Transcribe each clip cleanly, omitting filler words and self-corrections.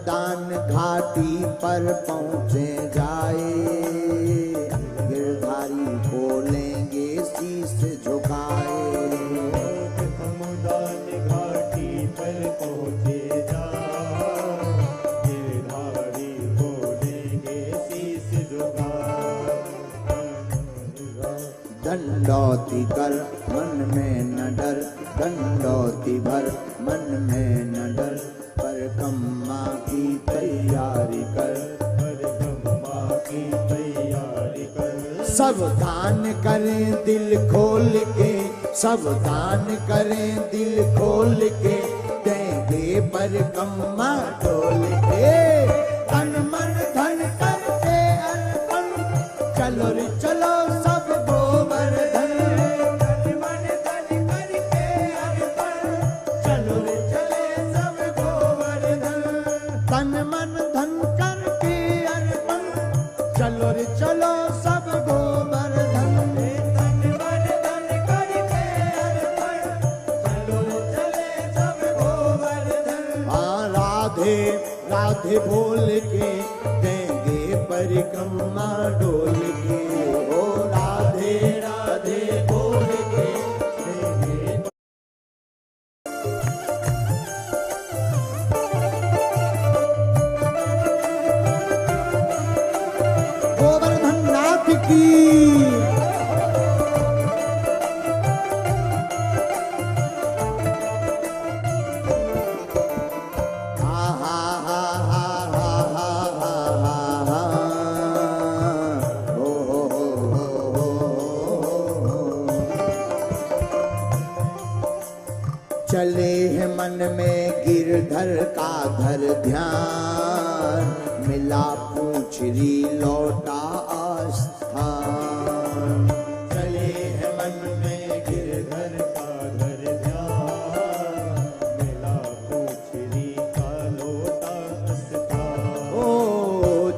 दान घाटी पर पहुँचे जाए, गिरधारी को लेंगे शीश झुकाए। दान घाटी पर पहुँचे जाए, गिरधारी को लेंगे शीश झुकाए। दंडौती कर मन में न डर, दंडौती भर मन में न डर, परिक्रमा की तैयारी कर, परिक्रमा की तैयारी कर। सब दान करें दिल खोल के, सब दान करें दिल खोल के, देंगे परिक्रमा डोल के। तन मन धन करके अर्पण, चलो रे चलो सब गोवर्धन। तन मन धन करके अर्पण, चलो रे चले सब गोवर्धन। तन मन धन करके अर्पण, चलो रे चलो सब गोवर्धन। तन मन धन करके अर्पण, चलो रे चले सब गोवर्धन। हाँ राधे राधे बोल के देंगे परिक्रमा डोल के, ओ राधे राधे बोल के देंगे। गोवर्धन नाथ की चले हैं मन में गिरधर का धर ध्यान, मिला पूछरी लौटा आस्थान। चले हैं मन में गिरधर का धर ध्यान, मिला पूछरी का लौटा आस्थान। ओ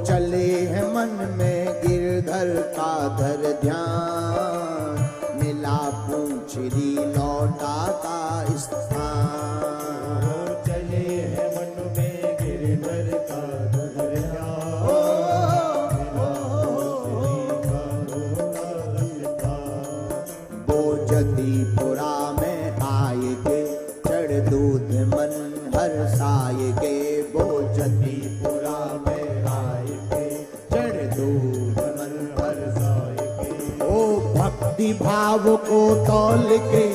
चले हैं मन में गिरधर का धर ध्यान, मिला पूछरी लौटा का स्थान। चले हैं मन में गिरधर का धर ध्यान, बोजतीपुरा में आएगे, चढ़ दूध मन हर्षाएगे। बोजतीपुरा में आएगे, चढ़ दूध मन हर्षाएगे। ओ भक्ति भाव को तौल के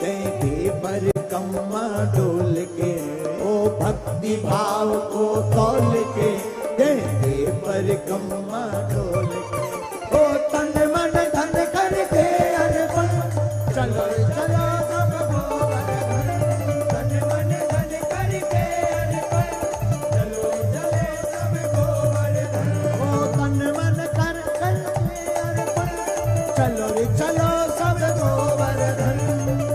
देंगे परिक्रमा डोल के, ओ भक्ति भाव को तौल के देंगे परिक्रमा डोल के। ओ तन मन धन करके अर्पण, चलो चलो सब गोवर्धन। तन मन धन करके अर्पण, चलो चले सब गोवर्धन। ओ तन मन कर करके अर्पण, चलो रे चलो सब गोवर्धन।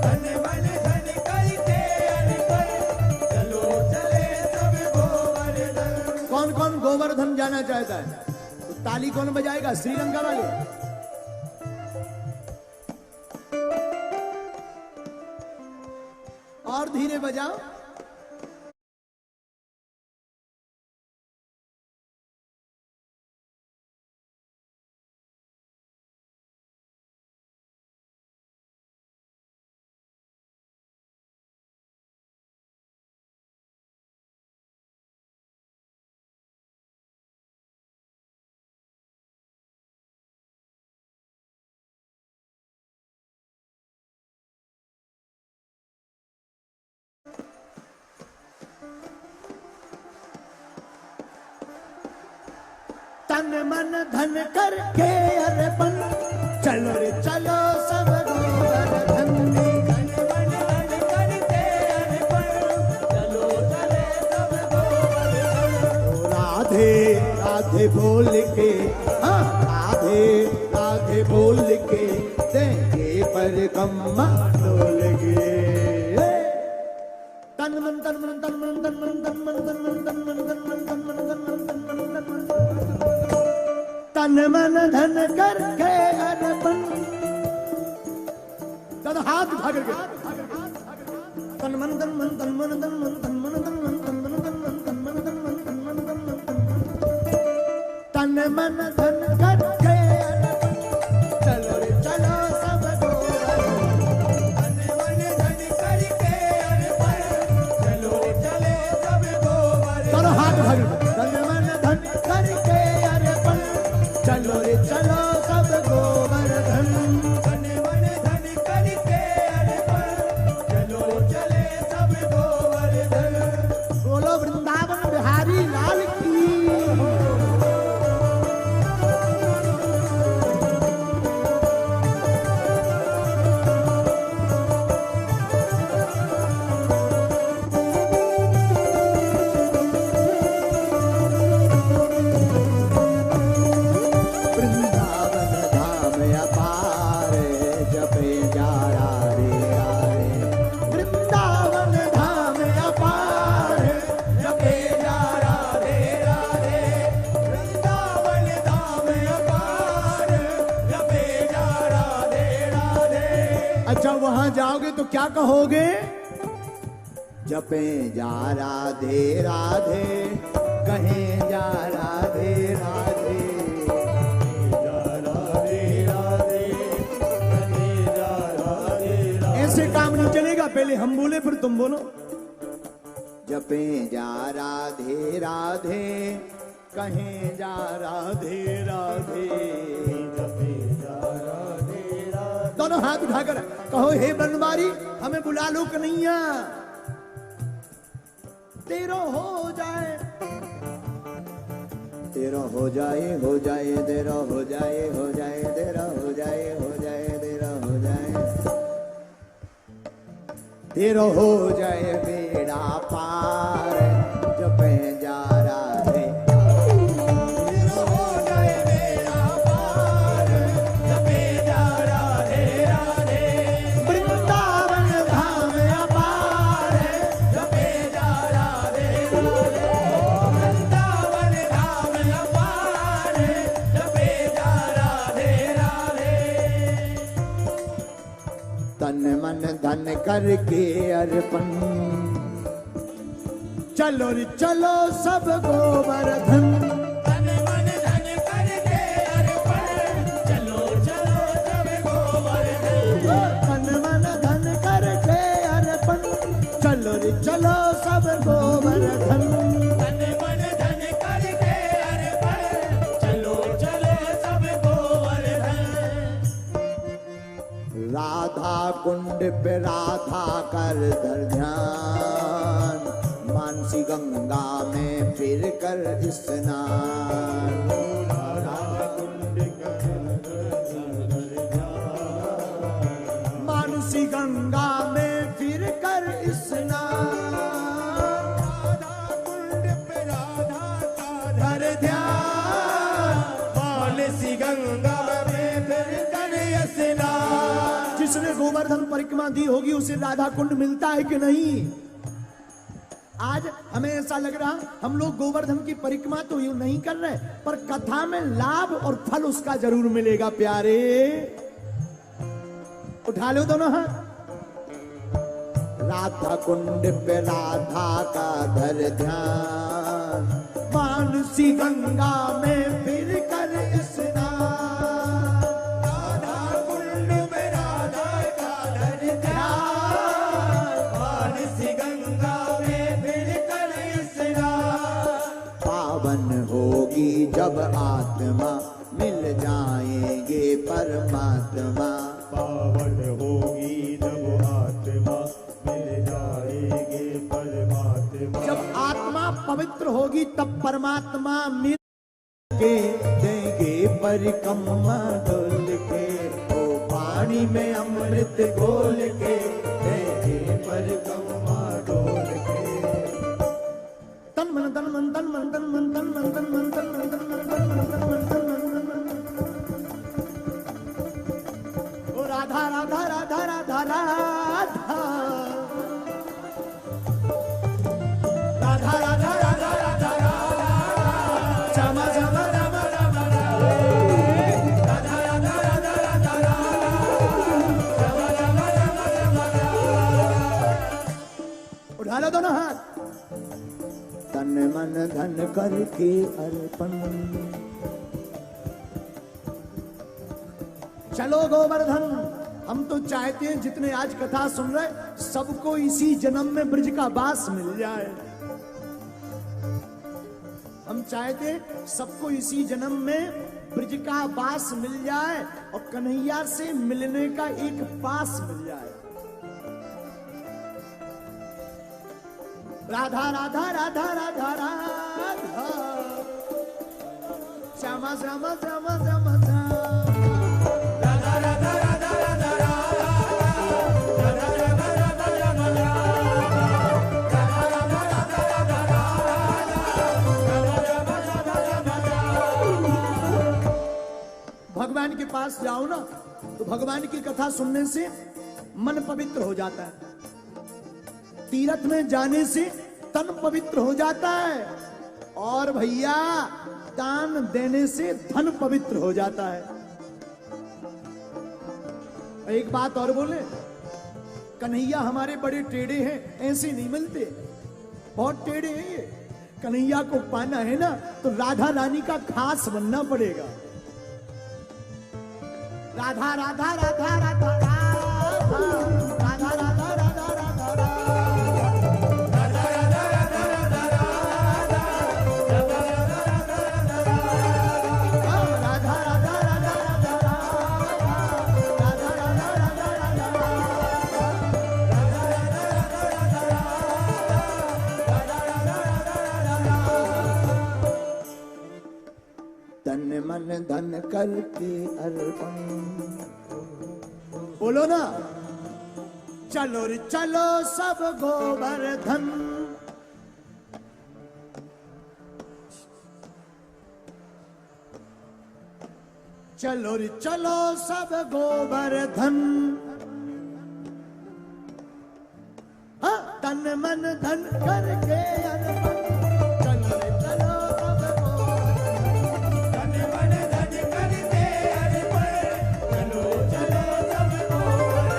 तन मन धन करके अर्पण, चलो चले सब गोवर्धन। कौन कौन गोवर्धन जाना चाहता है? तो ताली कौन बजाएगा? श्रीलंका वाले। और धीरे बजाओ। तन मन धन करके अर्पण, चलो रे चलो सब गोवर्धन। तन मन धन करके अर्पण, चलो चले सब गोवर्धन। राधे राधे बोल के, हाँ राधे राधे बोल के देंगे परिक्रमा डोल के। तन मन तन मन तन मन तन मन तन मन तन मन तन मन तन मन तन मन तन मन तन मन तन मन तन मन धन करके अर्पण। तन हाथ उठा करके तन मन तन मन तन मन तन मन तन मन तन मन तन मन तन मन तन मन तन मन तन मन धन करके अर्पण, चलो रे चलो सब गोवर्धन। तन मन धन करके अर्पण, चलो रे चले सब गोवर्धन। चलो हाथ भर, तन मन धन करके अर्पण, चलो रे चलो सब गोवर्धन। तन मन धन करके अर्पण, चलो रे चले सब गोवर्धन। बोलो वृंदावन बिहारी लाल की। वृंदावन धाम अपार, जपे जा राधे राधे। वृंदावन धाम अपार, जपे जा राधे राधे। वृंदावन धाम अपार, जपे जा राधे राधे। अच्छा वहां जाओगे तो क्या कहोगे? जपे जा राधे राधे, कहें जा राधे राधे। जा राधे राधे, कहे जा राधे राधे। ऐसे काम नहीं चलेगा, पहले हम बोले फिर तुम बोलो। जपे जा राधे राधे, कहें जा राधे राधे। जपे जा राधे राधे। दोनों हाथ उठाकर कहो, हे बनवारी हमें बुला लो कन्हैया, तेरो हो जाए, तेरा हो जाए, हो जाए, तेरा हो जाए, हो जाए, तेरा हो जाए, हो जाए, तेरा हो जाए, तेरा हो जाए बेड़ा पार, जपे जा राधे। तेरा हो जाए मेरा पार, जपे जा राधे राधे। वृंदावन धाम अपार, जपे जा राधे राधे। वृंदावन धाम अपार, जपे जा राधे राधे। तन मन धन करके अर्पण, चलो रे चलो सब गोवर्धन। तन मन धन करके अर्पण, चलो चलो सब गोवर्धन। तन मन धन करके अर्पण, चलो रे चलो सब गोवर्धन। तन मन धन करके अर्पण, चलो चलो सब गोवर्धन। राधा कुंड पे राधा कर धर ध्यान, मानसी गंगा में फिर कर स्नान। मानसी गंगा में फिर कर स्नान। राधा कुंड पे राधा का धर ध्यान, मानसी गंगा में फिर कर स्नान। जिसने गोवर्धन परिक्रमा दी होगी उसे राधा कुंड मिलता है कि नहीं? आज हमें ऐसा लग रहा हम लोग गोवर्धन की परिक्रमा तो यूं नहीं कर रहे, पर कथा में लाभ और फल उसका जरूर मिलेगा प्यारे। उठा लो दोनों हाथ। राधा कुंड पे राधा का धर ध्यान, मानसी गंगा में फिर कर स्नान। राधा कुंड में राधा का धर ध्यान, मानसी गंगा में फिर कर स्नान। पावन होगी जब आत्मा, मिल जाएंगे परमात्मा। पावन होगी जब आत्मा, मिल जाएंगे परमात्मा। जब आत्मा पवित्र होगी तब परमात्मा मिल के देंगे परिक्रमा डोल के। ओ पानी में अमृत घोल के देंगे परिक्रमा डोल के। तन मन तन मन तन मन तन मन तन मन तन मन तन मन तन मन तन मन तन मन तन मन तन। ओ राधा राधा राधा राधा राधा, राधा राधा राधा राधा राधा, श्यामा श्यामा राम राम राम। राधा राधा राधा राधा राधा, श्यामा राम राम राम राम। उठा लो दोनों हाथ। तन मन धन करके अर्पण, चलो गोवर्धन, हम तो चाहते हैं जितने आज कथा सुन रहे सबको इसी जन्म में ब्रज का वास मिल जाए। हम चाहते हैं सबको इसी जन्म में ब्रज का वास मिल जाए और कन्हैया से मिलने का एक पास मिल जाए। राधा राधा राधा राधा राधा, श्यामा श्यामा श्यामा श्यामा श्यामा, राधा राधा राधा राधा राधा राधा राधा राधा राधा। भगवान के पास जाओ ना तो भगवान की कथा सुनने से मन पवित्र हो जाता है, तीर्थ में जाने से तन पवित्र हो जाता है, और भैया दान देने से धन पवित्र हो जाता है। एक बात और बोले, कन्हैया हमारे बड़े टेढ़े हैं, ऐसे नहीं मिलते, बहुत टेढ़े हैं ये। कन्हैया को पाना है ना तो राधा रानी का खास बनना पड़ेगा। राधा राधा राधा राधा राधा राधा राधा राधा राधा राधा। मन धन करके अर्पण, बोलो ना, चलो रे चलो सब गोवर्धन, चलो रे चलो सब गोवर्धन, हाँ, तन मन धन करके अर्पण, चलो रे चलो सब तन मन धन करके अर्पण, चलो चलो सब गोवर्धन।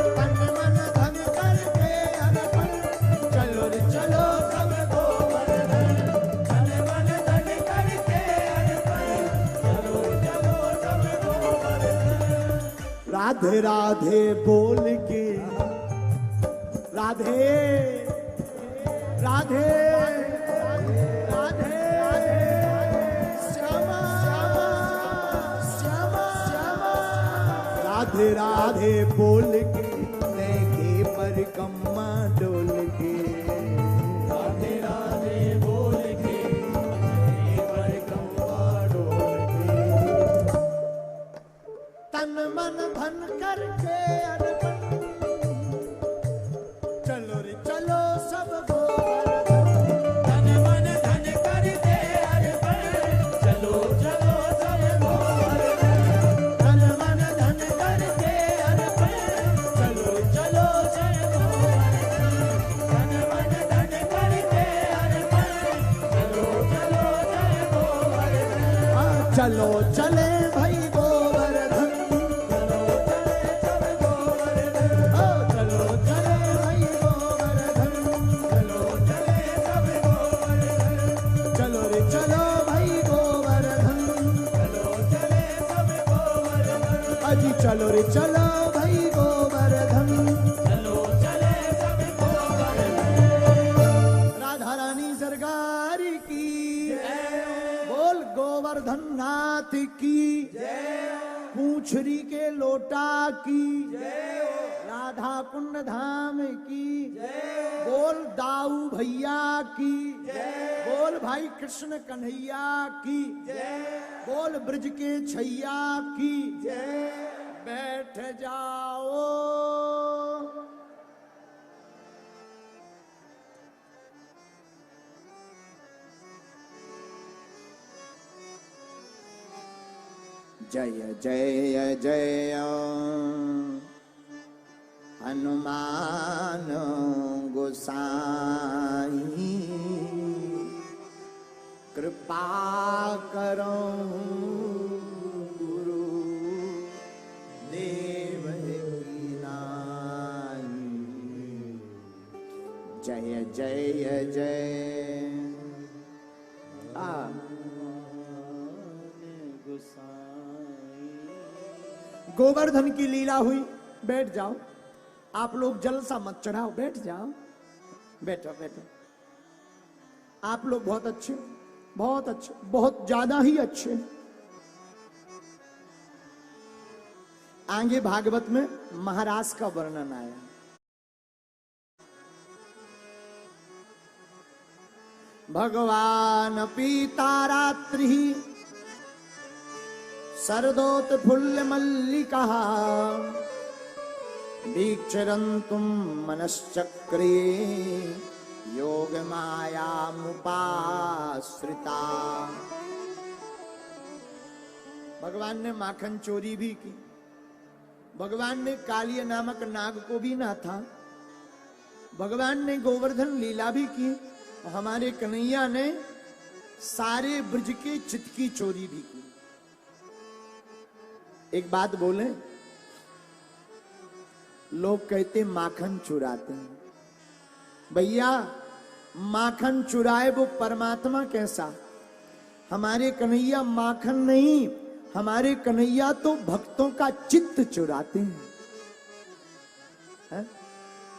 तन मन धन करके अर्पण, चलो रे चलो सब गोवर्धन। तन मन धन करके अर्पण, चलो चलो सब गोवर्धन। राधे राधे बोल के, राधे राधे राधे श्यामा श्यामा श्यामा, राधे राधे बोल के देखे परिक्रमा डोल के, राधे राधे बोल के परिक्रमा डोल के, तन मन धन करके अर्पण, चलो रे चलो सब गोवर्धन। तन मन धन करके अर्पण, चलो चलो सब गोवर्धन। तन मन धन करके अर्पण, चलो चलो सब गोवर्धन। तन मन धन करके अर्पण, चलो चलो सब गोवर्धन। चलो चले भाई गोवर्धन, चलो चले सब गोवर्धन। चलो चले भाई गोवर्धन, चलो चले सब गोवर्धन। चलो रे चलो भाई गोवर्धन, चलो चले सब गोवर्धन। अजी चलो रे चलो भाई गोवर्धन। चलो चले सब गोवर्धन। राधा रानी सरकार की बोल, गोवर्धन नाथ की पूंछरी के लोटा की, राधा कुंड धाम की बोल, दाऊ भैया की बोल, भाई कृष्ण कन्हैया की बोल, ब्रज के छैया की बैठ जाओ। जय जय जय हनुमान गोसाई, कृपा करो गुरु देव की नाई। जय जय जय गोवर्धन की लीला हुई। बैठ जाओ, आप लोग जलसा मत चढ़ाओ, बैठ जाओ, बैठो बैठो। आप लोग बहुत अच्छे, बहुत अच्छे, बहुत ज्यादा ही अच्छे। आगे भागवत में महाराज का वर्णन आया। भगवान पीता रात्रि शरदोत फुल्ल मल्लिका दीक्षरन्तुम मनश्चक्रे योग माया मुपाश्रिता। भगवान ने माखन चोरी भी की, भगवान ने कालिय नामक नाग को भी ना था, भगवान ने गोवर्धन लीला भी की, और हमारे कन्हैया ने सारे ब्रज के चित्त की चोरी भी की। एक बात बोले, लोग कहते माखन चुराते हैं। भैया माखन चुराए वो परमात्मा कैसा? हमारे कन्हैया माखन नहीं, हमारे कन्हैया तो भक्तों का चित्त चुराते हैं।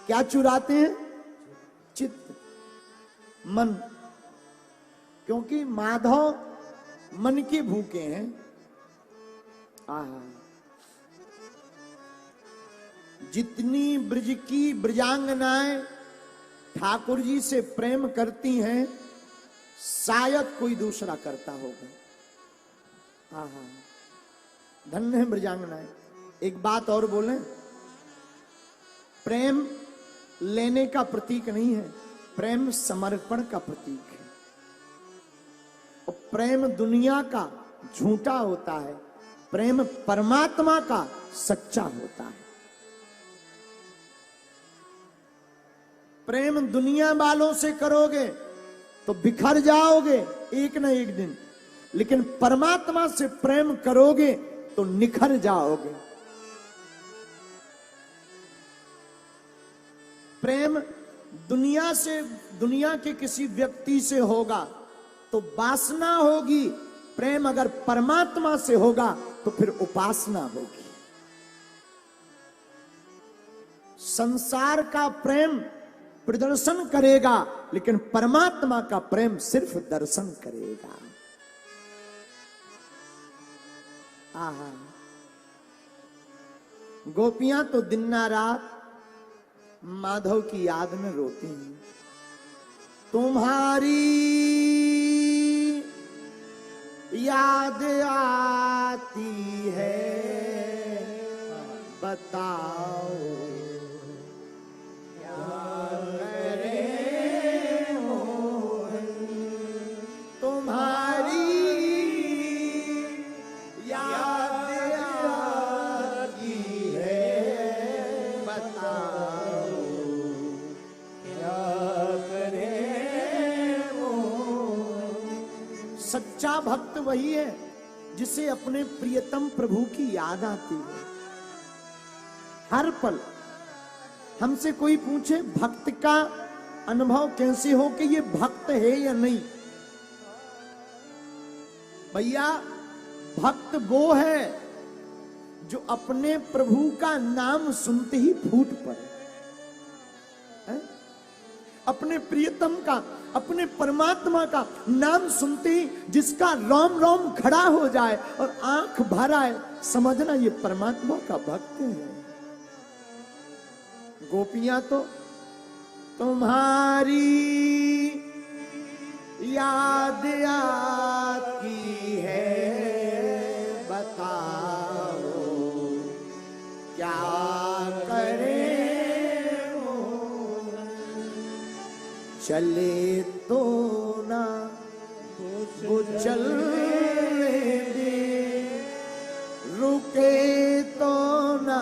क्या चुराते हैं? चित्त, मन। क्योंकि माधव मन के भूखे हैं। जितनी ब्रज की ब्रजांगनाएं ठाकुर जी से प्रेम करती हैं, शायद कोई दूसरा करता होगा। धन्य है ब्रजांगनाएं। एक बात और बोलें, प्रेम लेने का प्रतीक नहीं है, प्रेम समर्पण का प्रतीक है। और प्रेम दुनिया का झूठा होता है, प्रेम परमात्मा का सच्चा होता है। प्रेम दुनिया वालों से करोगे तो बिखर जाओगे एक न एक दिन, लेकिन परमात्मा से प्रेम करोगे तो निखर जाओगे। प्रेम दुनिया से, दुनिया के किसी व्यक्ति से होगा तो वासना होगी, प्रेम अगर परमात्मा से होगा तो फिर उपासना होगी। संसार का प्रेम प्रदर्शन करेगा, लेकिन परमात्मा का प्रेम सिर्फ दर्शन करेगा। आहा, गोपियां तो दिन ना रात माधव की याद में रोती हैं। तुम्हारी याद आती है, बताओ क्या करें मोहन। तुम्हारी याद आती है, बताओ क्या करें मोहन। सच्चा भक्त वही है जिसे अपने प्रियतम प्रभु की याद आती है हर पल। हमसे कोई पूछे भक्त का अनुभव कैसे हो कि ये भक्त है या नहीं, भैया भक्त वो है जो अपने प्रभु का नाम सुनते ही फूट पड़े। अपने प्रियतम का, अपने परमात्मा का नाम सुनते ही जिसका रोम रोम खड़ा हो जाए और आंख भर आए, समझना ये परमात्मा का भक्त है। गोपियां तो तुम्हारी याद आती है, बताओ क्या करें मोहन। चले तो ना वो चलने दे, रुके तो ना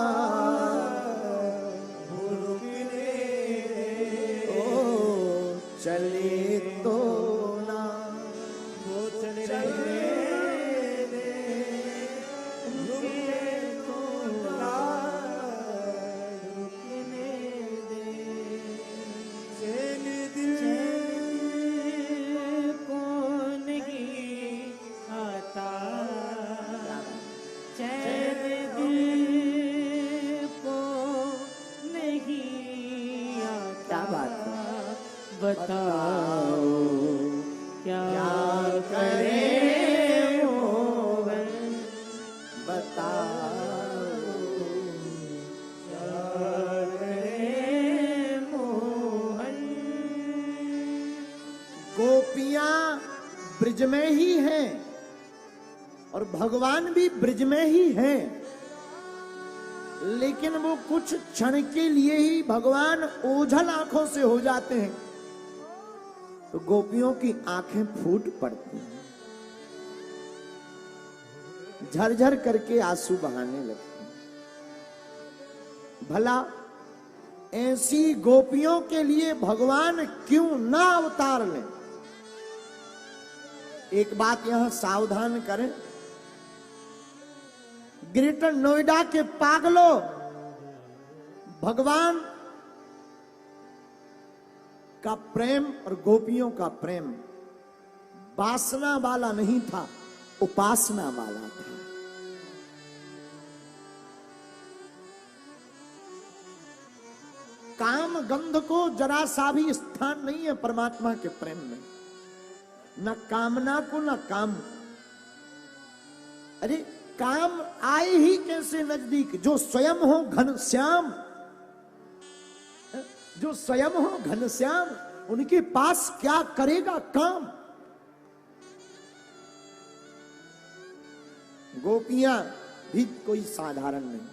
चले तो ना वो चले दे, रुके तो ना रुकने दे। चैन दिल को नहीं आता, चैन दिल ब्रिज में ही हैं और भगवान भी ब्रिज में ही हैं, लेकिन वो कुछ क्षण के लिए ही भगवान ओझल आंखों से हो जाते हैं तो गोपियों की आंखें फूट पड़ती हैं, झरझर करके आंसू बहाने लगते हैं। भला ऐसी गोपियों के लिए भगवान क्यों ना अवतार लें? एक बात यहां सावधान करें, ग्रेटर नोएडा के पागलों, भगवान का प्रेम और गोपियों का प्रेम वासना वाला नहीं था, उपासना वाला था। काम गंध को जरा सा भी स्थान नहीं है परमात्मा के प्रेम में, न कामना को न काम को। अरे काम आए ही कैसे नजदीक, जो स्वयं हो घनश्याम, जो स्वयं हो घनश्याम, उनके पास क्या करेगा काम। गोपियां भी कोई साधारण नहीं,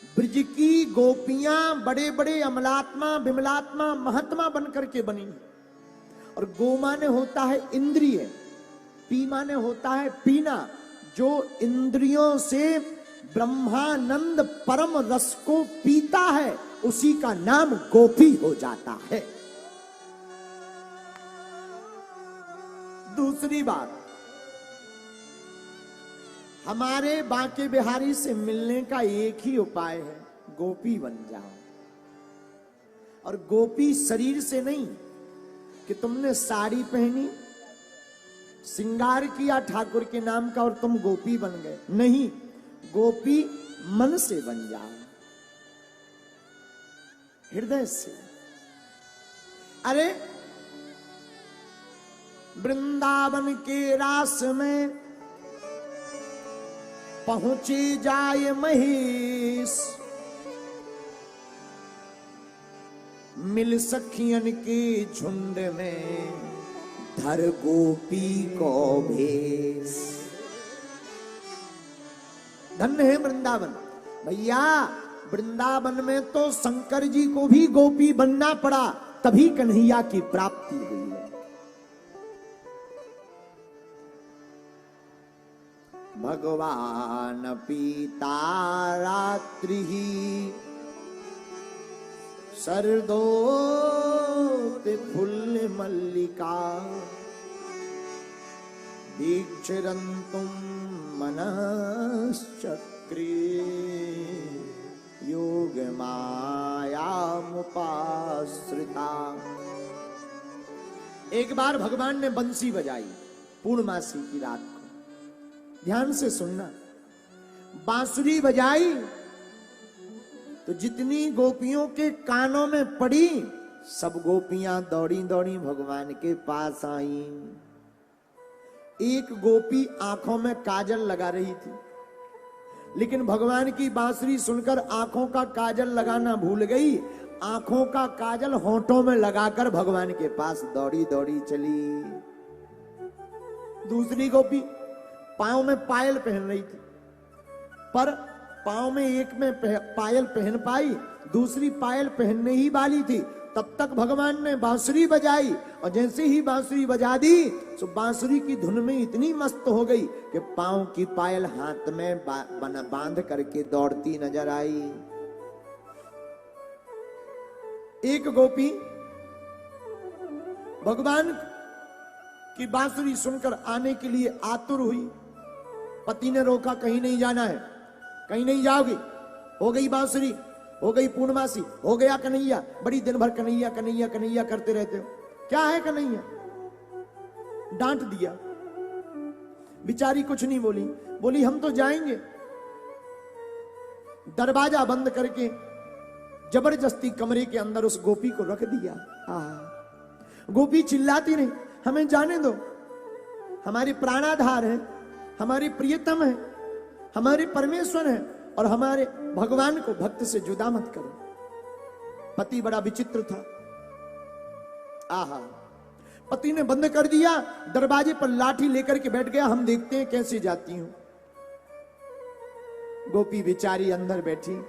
ब्रज की गोपियां बड़े बड़े अमलात्मा विमलात्मा महात्मा बनकर के बनी। और गो माने होता है इंद्रिय, पी माने होता है पीना। जो इंद्रियों से ब्रह्मानंद परम रस को पीता है उसी का नाम गोपी हो जाता है। दूसरी बात, हमारे बांके बिहारी से मिलने का एक ही उपाय है, गोपी बन जाओ। और गोपी शरीर से नहीं कि तुमने साड़ी पहनी, श्रृंगार किया ठाकुर के नाम का और तुम गोपी बन गए, नहीं, गोपी मन से बन जाओ, हृदय से। अरे वृंदावन के रास में पहुंचे जाए महेश, मिल सखियन के झुंड में धर गोपी को भेष। धन्य है वृंदावन। भैया वृंदावन में तो शंकर जी को भी गोपी बनना पड़ा, तभी कन्हैया की प्राप्ति हुई है। भगवान पीता रात्रि शरदोत फुल्ल मल्लिका, दीक्षरन्तुम मनश्चक्रे योग मायामुपाश्रिता। एक बार भगवान ने बंसी बजाई पूर्णमासी की रात को, ध्यान से सुनना। बांसुरी बजाई तो जितनी गोपियों के कानों में पड़ी, सब गोपियां दौड़ी दौड़ी भगवान के पास आई। एक गोपी आंखों में काजल लगा रही थी, लेकिन भगवान की बांसुरी सुनकर आंखों का काजल लगाना भूल गई। आंखों का काजल होंठों में लगाकर भगवान के पास दौड़ी दौड़ी चली। दूसरी गोपी पांव में पायल पहन रही थी, पर पांव में एक में पायल पहन पाई, दूसरी पायल पहनने ही वाली थी। तब तक भगवान ने बांसुरी बजाई, और जैसे ही बांसुरी बजा दी तो बांसुरी की धुन में इतनी मस्त हो गई कि पांव की पायल हाथ में बांध करके दौड़ती नजर आई। एक गोपी भगवान की बांसुरी सुनकर आने के लिए आतुर हुई। पति ने रोका, कहीं नहीं जाना है, कहीं नहीं जाओगी, हो गई बांसुरी, हो गई पूर्णमासी, हो गया कन्हैया, बड़ी दिन भर कन्हैया कन्हैया कन्हैया करते रहते हो, क्या है कन्हैया। डांट दिया। बिचारी कुछ नहीं बोली, बोली हम तो जाएंगे। दरवाजा बंद करके जबरदस्ती कमरे के अंदर उस गोपी को रख दिया। गोपी चिल्लाती नहीं, हमें जाने दो, हमारे प्राणाधार है, हमारे प्रियतम है, हमारे परमेश्वर है, और हमारे भगवान को भक्त से जुदा मत करो। पति बड़ा विचित्र था। आहा, पति ने बंद कर दिया, दरवाजे पर लाठी लेकर के बैठ गया, हम देखते हैं कैसे जाती हूं। गोपी बेचारी अंदर बैठी,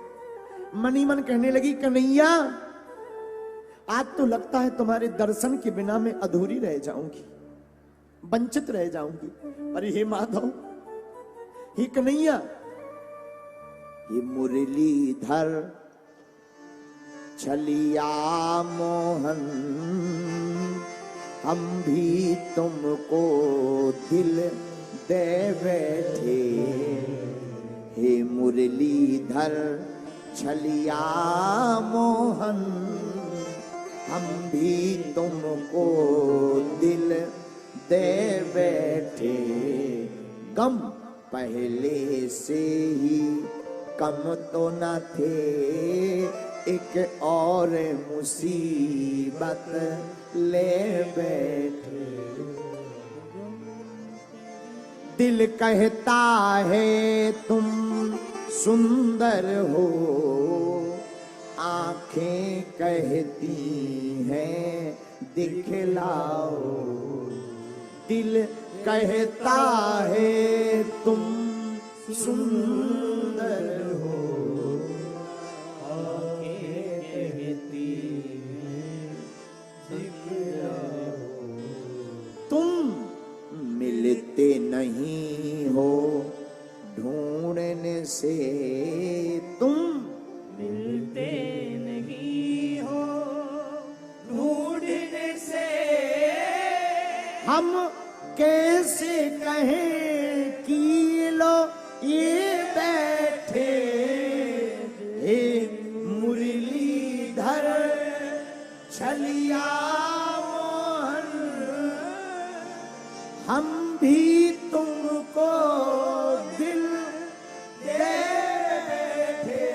मनी मन कहने लगी, कन्हैया आज तो लगता है तुम्हारे दर्शन के बिना मैं अधूरी रह जाऊंगी, वंचित रह जाऊंगी। अरे हे माधव, हे कन्हैया, ये मुरलीधर छलिया मोहन, हम भी तुमको दिल दे बैठे। हे मुरलीधर छलिया मोहन, हम भी तुमको दिल दे बैठे। गम पहले से ही कम तो न थे, एक और मुसीबत ले बैठे। दिल कहता है तुम सुंदर हो, आंखें कहती हैं दिखलाओ। दिल कहता है तुम सुंदर हो, आंखें कहती हैं दिखलाओ। तुम मिलते नहीं हो ढूंढने से, तुम मिलते नहीं हो ढूंढने से। हम कैसे कहें कि लो ये बैठे। हे मुरलीधर छलिया मोहन, हम भी तुमको दिल दे बैठे।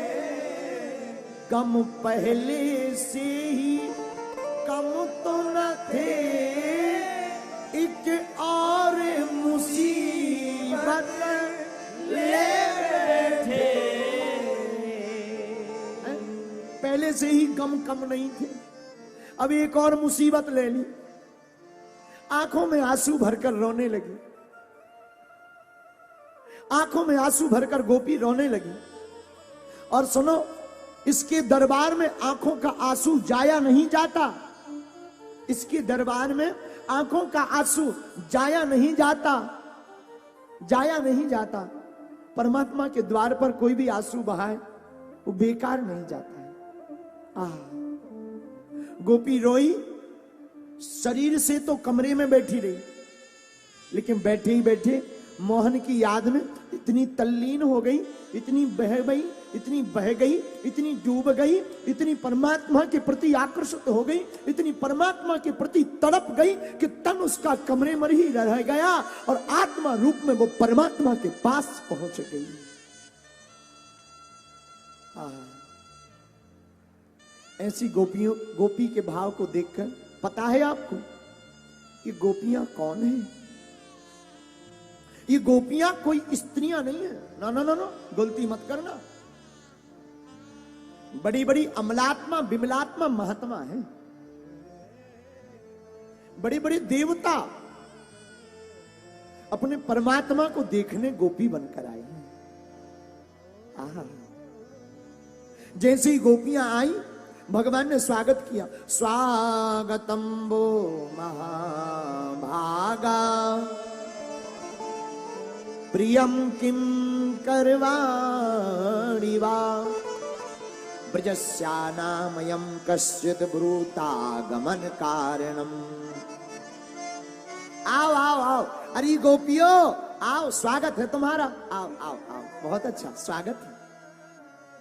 कम पहले से ही कम तो न थे, एक और मुसीबत ले बैठे। पहले से ही गम कम नहीं थे, अब एक और मुसीबत ले ली। आंखों में आंसू भरकर रोने लगी, आंखों में आंसू भरकर गोपी रोने लगी। और सुनो, इसके दरबार में आंखों का आंसू जाया नहीं जाता। इसके दरबार में आंखों का आंसू जाया नहीं जाता, जाया नहीं जाता। परमात्मा के द्वार पर कोई भी आंसू बहाए वो बेकार नहीं जाता है। गोपी रोई, शरीर से तो कमरे में बैठी रही, लेकिन बैठे ही बैठे मोहन की याद में इतनी तल्लीन हो गई, इतनी बह गई, इतनी बह गई, इतनी डूब गई, इतनी परमात्मा के प्रति आकर्षित हो गई, इतनी परमात्मा के प्रति तड़प गई कि तन उसका कमरे में ही रह गया और आत्मा रूप में वो परमात्मा के पास पहुंच गई। ऐसी गोपी के भाव को देखकर पता है आपको ये गोपियां कौन है? ये गोपियां कोई स्त्रियां नहीं है। ना ना ना ना, गलती मत करना। बड़ी बड़ी अमलात्मा विमलात्मा महात्मा है, बड़े बड़े देवता अपने परमात्मा को देखने गोपी बनकर आए हैं। जैसे ही गोपियां आई, भगवान ने स्वागत किया। स्वागतम वो महाभागा, प्रियम किम करवाणि वा, ब्रजस्यानामयं कश्चित् ब्रूतागमन कारणम। आओ आओ आओ, अरे गोपियों आओ, स्वागत है तुम्हारा, आओ आओ आओ। बहुत अच्छा स्वागत है,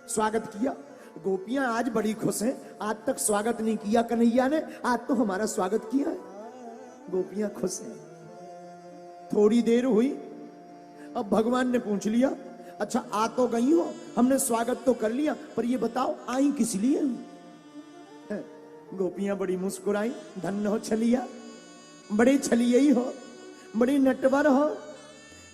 स्वागत किया। गोपियां आज बड़ी खुश हैं, आज तक स्वागत नहीं किया कन्हैया ने, आज तो हमारा स्वागत किया है। गोपियां खुश हैं। थोड़ी देर हुई, अब भगवान ने पूछ लिया, अच्छा आ तो गई हो, हमने स्वागत तो कर लिया, पर ये बताओ आई किस लिए? गोपियां बड़ी मुस्कुराई, धन्य हो छलिया, बड़े छलिया ही हो, बड़ी नटवर हो,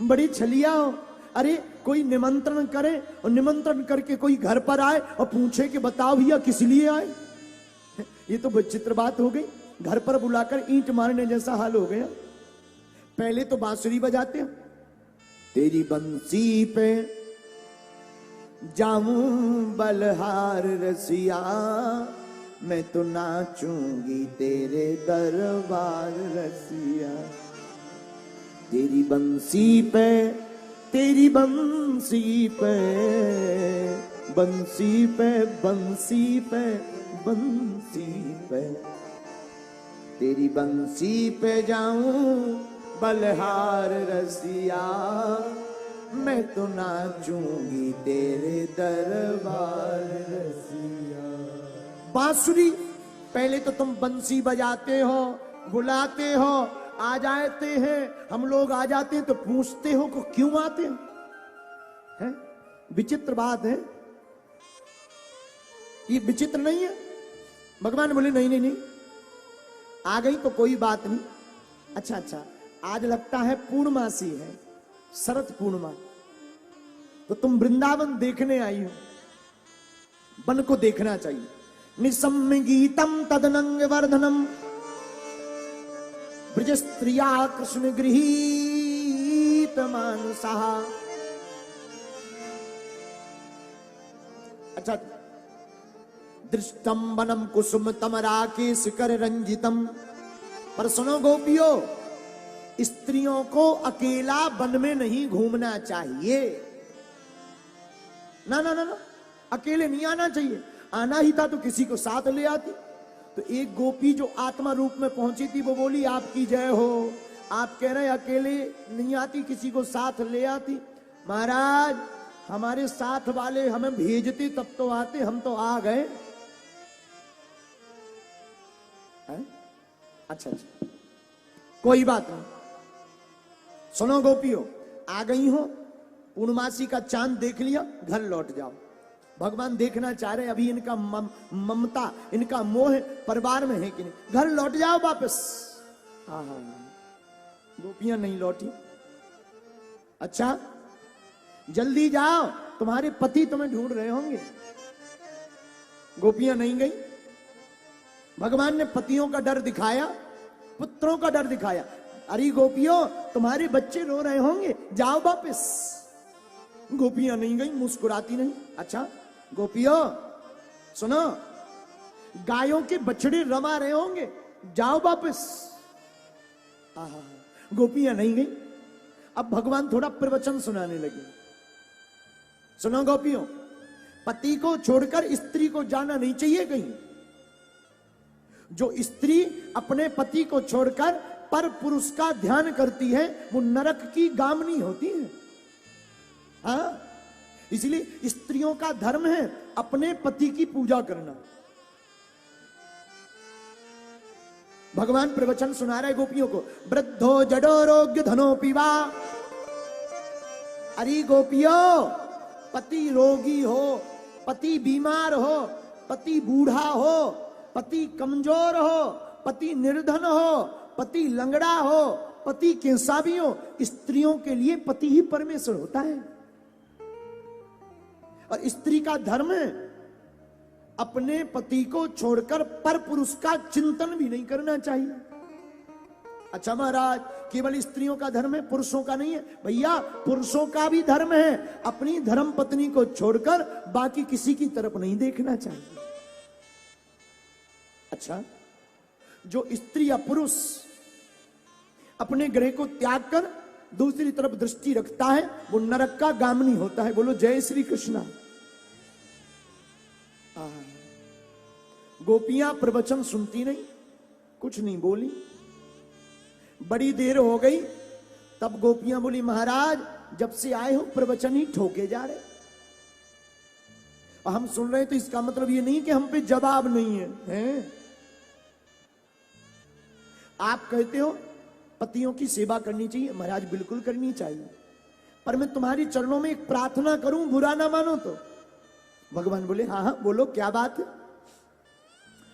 बड़ी छलिया हो। अरे कोई निमंत्रण करे और निमंत्रण करके कोई घर पर आए और पूछे कि बताओ भैया किस लिए आए, ये तो विचित्र बात हो गई। घर पर बुलाकर ईंट मारने जैसा हाल हो गया। पहले तो बांसुरी बजाते हैं, तेरी बंसी पे जाऊं बलहार रसिया, मैं तो नाचूंगी तेरे दरबार रसिया। तेरी बंसी पे, तेरी बंसी पे, बंसी पे, बंसी पे, बंसी पे, तेरी बंसी पे जाऊं बलहार रसिया, मैं तो नाचूंगी तेरे दरबार रसिया। बांसुरी, पहले तो तुम बंसी बजाते हो, बुलाते हो, आ जाते हैं, हम लोग आ जाते हैं तो पूछते हो को क्यों आते हैं? विचित्र बात है, ये विचित्र नहीं है। भगवान बोले नहीं नहीं नहीं, आ गई तो कोई बात नहीं। अच्छा अच्छा, आज लगता है पूर्णमासी है, शरद पूर्णिमा, तो तुम वृंदावन देखने आई हो, वन को देखना चाहिए। निसम्य गीतम तदनंग वर्धनम ब्रज स्त्रिया कृष्ण गृहीत मानसा। अच्छा, दृष्टम वनम कुसुम तमराकेश कर रंजितम। पर सुनो गोपियों, स्त्रियों को अकेला वन में नहीं घूमना चाहिए। ना ना ना ना, अकेले नहीं आना चाहिए। आना ही था तो किसी को साथ ले आती। तो एक गोपी जो आत्मा रूप में पहुंची थी वो बोली आपकी जय हो, आप कह रहे अकेले नहीं आती, किसी को साथ ले आती। महाराज, हमारे साथ वाले हमें भेजते तब तो आते, हम तो आ गए। अच्छा अच्छा, कोई बात नहीं। सुनो गोपियों, आ गई हो, पूर्णमासी का चांद देख लिया, घर लौट जाओ। भगवान देखना चाह रहे अभी इनका ममता, इनका मोह परिवार में है कि नहीं। घर लौट जाओ वापस। हाँ हाँ, गोपियां नहीं लौटी। अच्छा, जल्दी जाओ, तुम्हारे पति तुम्हें ढूंढ रहे होंगे। गोपियां नहीं गई। भगवान ने पतियों का डर दिखाया, पुत्रों का डर दिखाया। अरे गोपियों, तुम्हारे बच्चे रो रहे होंगे, जाओ वापस। गोपियां नहीं गई, मुस्कुराती नहीं। अच्छा गोपियों सुनो, गायों के बछड़े रमा रहे होंगे, जाओ वापस। गोपियां नहीं गई। अब भगवान थोड़ा प्रवचन सुनाने लगे। सुनो गोपियों, पति को छोड़कर स्त्री को जाना नहीं चाहिए कहीं। जो स्त्री अपने पति को छोड़कर पर पुरुष का ध्यान करती है वो नरक की गामनी होती है। हाँ, इसलिए स्त्रियों का धर्म है अपने पति की पूजा करना। भगवान प्रवचन सुना रहे गोपियों को। वृद्धो जडोरोग्य धनो पीवा। अरे गोपियों, पति रोगी हो, पति बीमार हो, पति बूढ़ा हो, पति कमजोर हो, पति निर्धन हो, पति लंगड़ा हो, पति कैसा भी हो, स्त्रियों के लिए पति ही परमेश्वर होता है। और स्त्री का धर्म है अपने पति को छोड़कर पर पुरुष का चिंतन भी नहीं करना चाहिए। अच्छा महाराज, केवल स्त्रियों का धर्म है, पुरुषों का नहीं है? भैया, पुरुषों का भी धर्म है अपनी धर्म पत्नी को छोड़कर बाकी किसी की तरफ नहीं देखना चाहिए। अच्छा, जो स्त्री या पुरुष अपने ग्रह को त्याग कर दूसरी तरफ दृष्टि रखता है वो नरक का गामनी होता है। बोलो जय श्री कृष्णा। गोपियां प्रवचन सुनती नहीं, कुछ नहीं बोली। बड़ी देर हो गई, तब गोपियां बोली महाराज जब से आए हो प्रवचन ही ठोके जा रहे, और हम सुन रहे तो इसका मतलब ये नहीं कि हम पे जवाब नहीं है, हैं? आप कहते हो पतियों की सेवा करनी चाहिए। महाराज बिल्कुल करनी चाहिए, पर मैं तुम्हारी चरणों में एक प्रार्थना करूं, बुरा ना मानो तो। भगवान बोले हाँ हाँ बोलो, क्या बात है?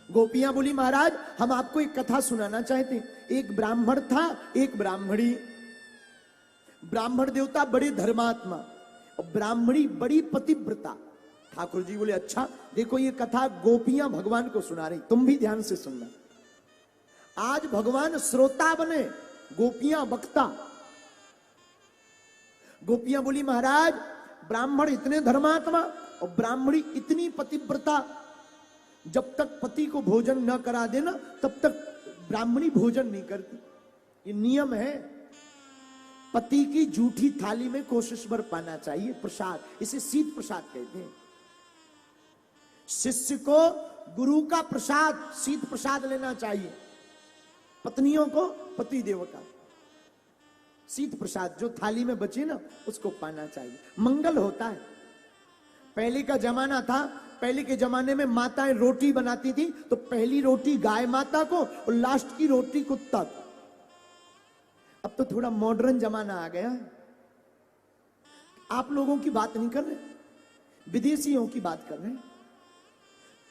गोपियां बोली महाराज हम आपको एक कथा सुनाना चाहते हैं। एक ब्राह्मण था, एक ब्राह्मणी। ब्राह्मण देवता बड़े धर्मात्मा और ब्राह्मणी बड़ी पतिव्रता। ठाकुर जी बोले अच्छा देखो ये कथा गोपियां भगवान को सुना रही, तुम भी ध्यान से सुनना। आज भगवान श्रोता बने, गोपियां वक्ता। गोपियां बोली महाराज ब्राह्मण इतने धर्मात्मा और ब्राह्मणी इतनी पतिव्रता, जब तक पति को भोजन न करा देना तब तक ब्राह्मणी भोजन नहीं करती। ये नियम है। पति की जूठी थाली में कोशिश भर पाना चाहिए प्रसाद, इसे शीत प्रसाद कहते हैं। शिष्य को गुरु का प्रसाद शीत प्रसाद लेना चाहिए, पत्नियों को पति देव का शीत प्रसाद जो थाली में बचे ना उसको पाना चाहिए, मंगल होता है। पहले का जमाना था, पहले के जमाने में माताएं रोटी बनाती थी तो पहली रोटी गाय माता को और लास्ट की रोटी कुत्ता को। अब तो थोड़ा मॉडर्न जमाना आ गया है। आप लोगों की बात नहीं कर रहे, विदेशियों की बात कर रहे हैं।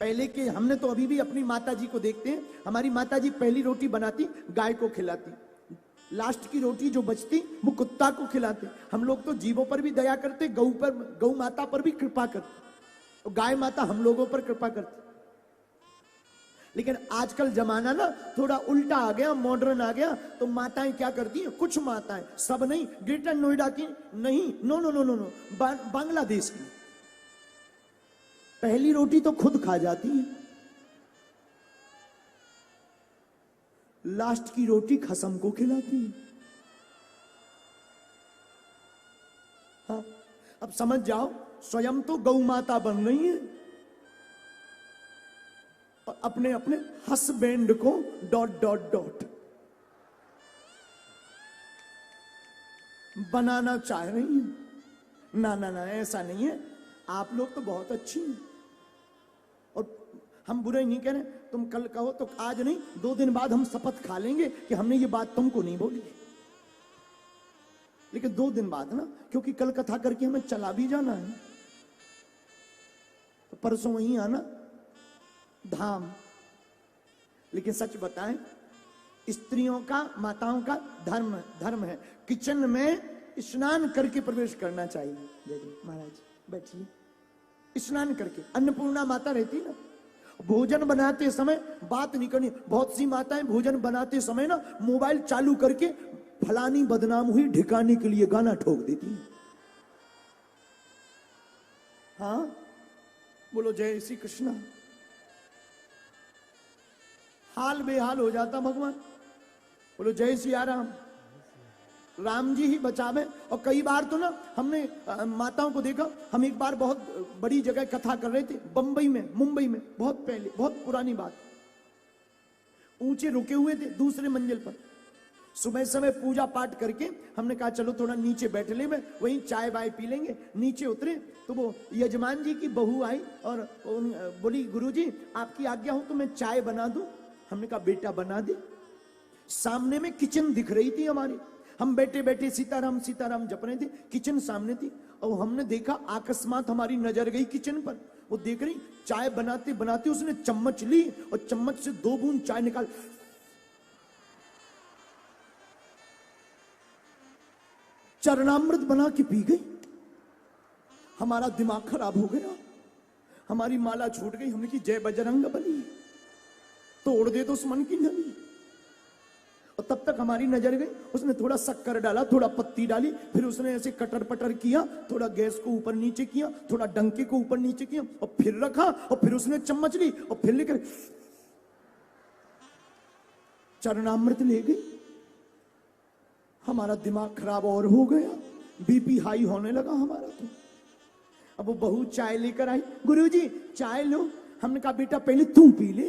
पहले के हमने तो अभी भी अपनी माता जी को देखते हैं, हमारी माता जी पहली रोटी बनाती गाय को खिलाती, लास्ट की रोटी जो बचती वो कुत्ता को खिलाते। हम लोग तो जीवों पर भी दया करते, गौ माता पर भी कृपा करते, और गाय माता हम लोगों पर कृपा करती। लेकिन आजकल जमाना ना थोड़ा उल्टा आ गया, मॉडर्न आ गया, तो माताएं क्या करती हैं, कुछ माताएं, सब नहीं, ग्रेटर नोएडा की नहीं, no no no no no, Bangladesh की पहली रोटी तो खुद खा जाती है, लास्ट की रोटी खसम को खिलाती है। हाँ, अब समझ जाओ, स्वयं तो गौ माता बन रही है और अपने अपने husband co dot dot dot बनाना चाह रही है। ना ना ना, ऐसा नहीं है, आप लोग तो बहुत अच्छी हैं और हम बुरे नहीं कह रहे। तुम कल कहो तो आज नहीं, 2 दिन बाद हम शपथ खा लेंगे कि हमने ये बात तुमको नहीं बोली, लेकिन 2 दिन बाद ना, क्योंकि कल कथा करके हमें चला भी जाना है, तो परसों वहीं आना धाम। लेकिन सच बताएं, स्त्रियों का, माताओं का धर्म है किचन में स्नान करके प्रवेश करना चाहिए। जय जय महाराज बैठिए, स्नान करके। अन्नपूर्णा माता रहती ना, भोजन बनाते समय बात नहीं करनी। बहुत सी माताएं भोजन बनाते समय ना मोबाइल चालू करके फलानी बदनाम हुई ढिकाने के लिए गाना ठोक देती है। हाँ बोलो जय श्री कृष्णा। हाल बेहाल हो जाता भगवान। बोलो जय सिया राम। राम जी ही बचावे। और कई बार तो ना हमने माताओं को देखा, हम एक बार बहुत बड़ी जगह कथा कर रहे थे, बंबई में, मुंबई में, बहुत पहले, बहुत पुरानी बात। ऊंचे रुके हुए थे दूसरे मंजिल पर, सुबह समय पूजा पाठ करके हमने कहा चलो थोड़ा नीचे बैठ ले, में वहीं चाय वाय पी लेंगे। नीचे उतरे तो वो यजमान जी की बहू आई और बोली गुरुजी आपकी आज्ञा हो तो मैं चाय बना दूं। हमने कहा बेटा बना दे। सामने में किचन दिख रही थी हमारी, हम बैठे बैठे सीताराम सीताराम जप रहे थे, किचन सामने थी। और हमने देखा अकस्मात हमारी नजर गई किचन पर, वो देख रही चाय बनाते बनाते उसने चम्मच ली और चम्मच से 2 बूंद चाय निकाल चरणामृत बना के पी गई। हमारा दिमाग खराब हो गया, हमारी माला छूट गई। हमने की जय बजरंग बली, तोड़ दे तो उस मन की नली। और तब तक हमारी नजर गई, उसने थोड़ा शक्कर डाला, थोड़ा पत्ती डाली, फिर उसने ऐसे कटर पटर किया, थोड़ा गैस को ऊपर नीचे किया, थोड़ा डंके को ऊपर नीचे किया और फिर रखा, और फिर उसने चम्मच ली और फिर लेकर चरणामृत ले गई। हमारा दिमाग खराब और हो गया, बीपी हाई होने लगा हमारा तो। अब वो बहू चाय लेकर आई, गुरुजी चाय लो। हमने कहा बेटा पहले तू पी ले,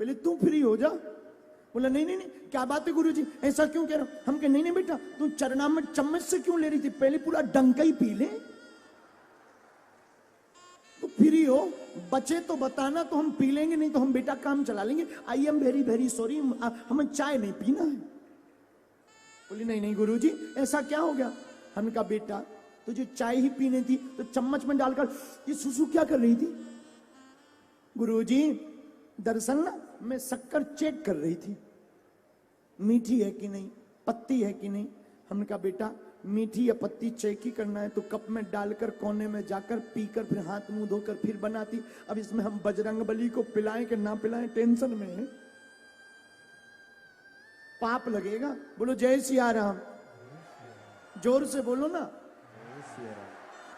पहले तू फ्री हो जा। बोला नहीं नहीं नहीं, क्या बात है गुरुजी, ऐसा क्यों कह रहा हूं। हम कहे नहीं नहीं बेटा, तू चरणामृत चम्मच से क्यों ले रही थी, पहले पूरा डंका ही पी ले तो फ्री हो। बचे तो बताना, तो हम पी लेंगे, नहीं तो हम बेटा काम चला लेंगे। I am very very sorry, हमें चाय नहीं पीना है। बोली नहीं नहीं गुरुजी ऐसा क्या हो गया। हमने कहा बेटा तुझे चाय ही पीनी थी तो चम्मच में डालकर ये सुसु क्या कर रही थी। गुरुजी दरअसल ना मैं शक्कर चेक कर रही थी, मीठी है कि नहीं, पत्ती है कि नहीं। हमने कहा बेटा मीठी या पत्ती चेकी करना है तो कप में डालकर कोने में जाकर पीकर फिर हाथ मुंह धोकर फिर बनाती। अब इसमें हम बजरंगबली को पिलाएं कि ना पिलाएं, टेंशन में है, पाप लगेगा। बोलो जय सिया राम, जोर से बोलो ना।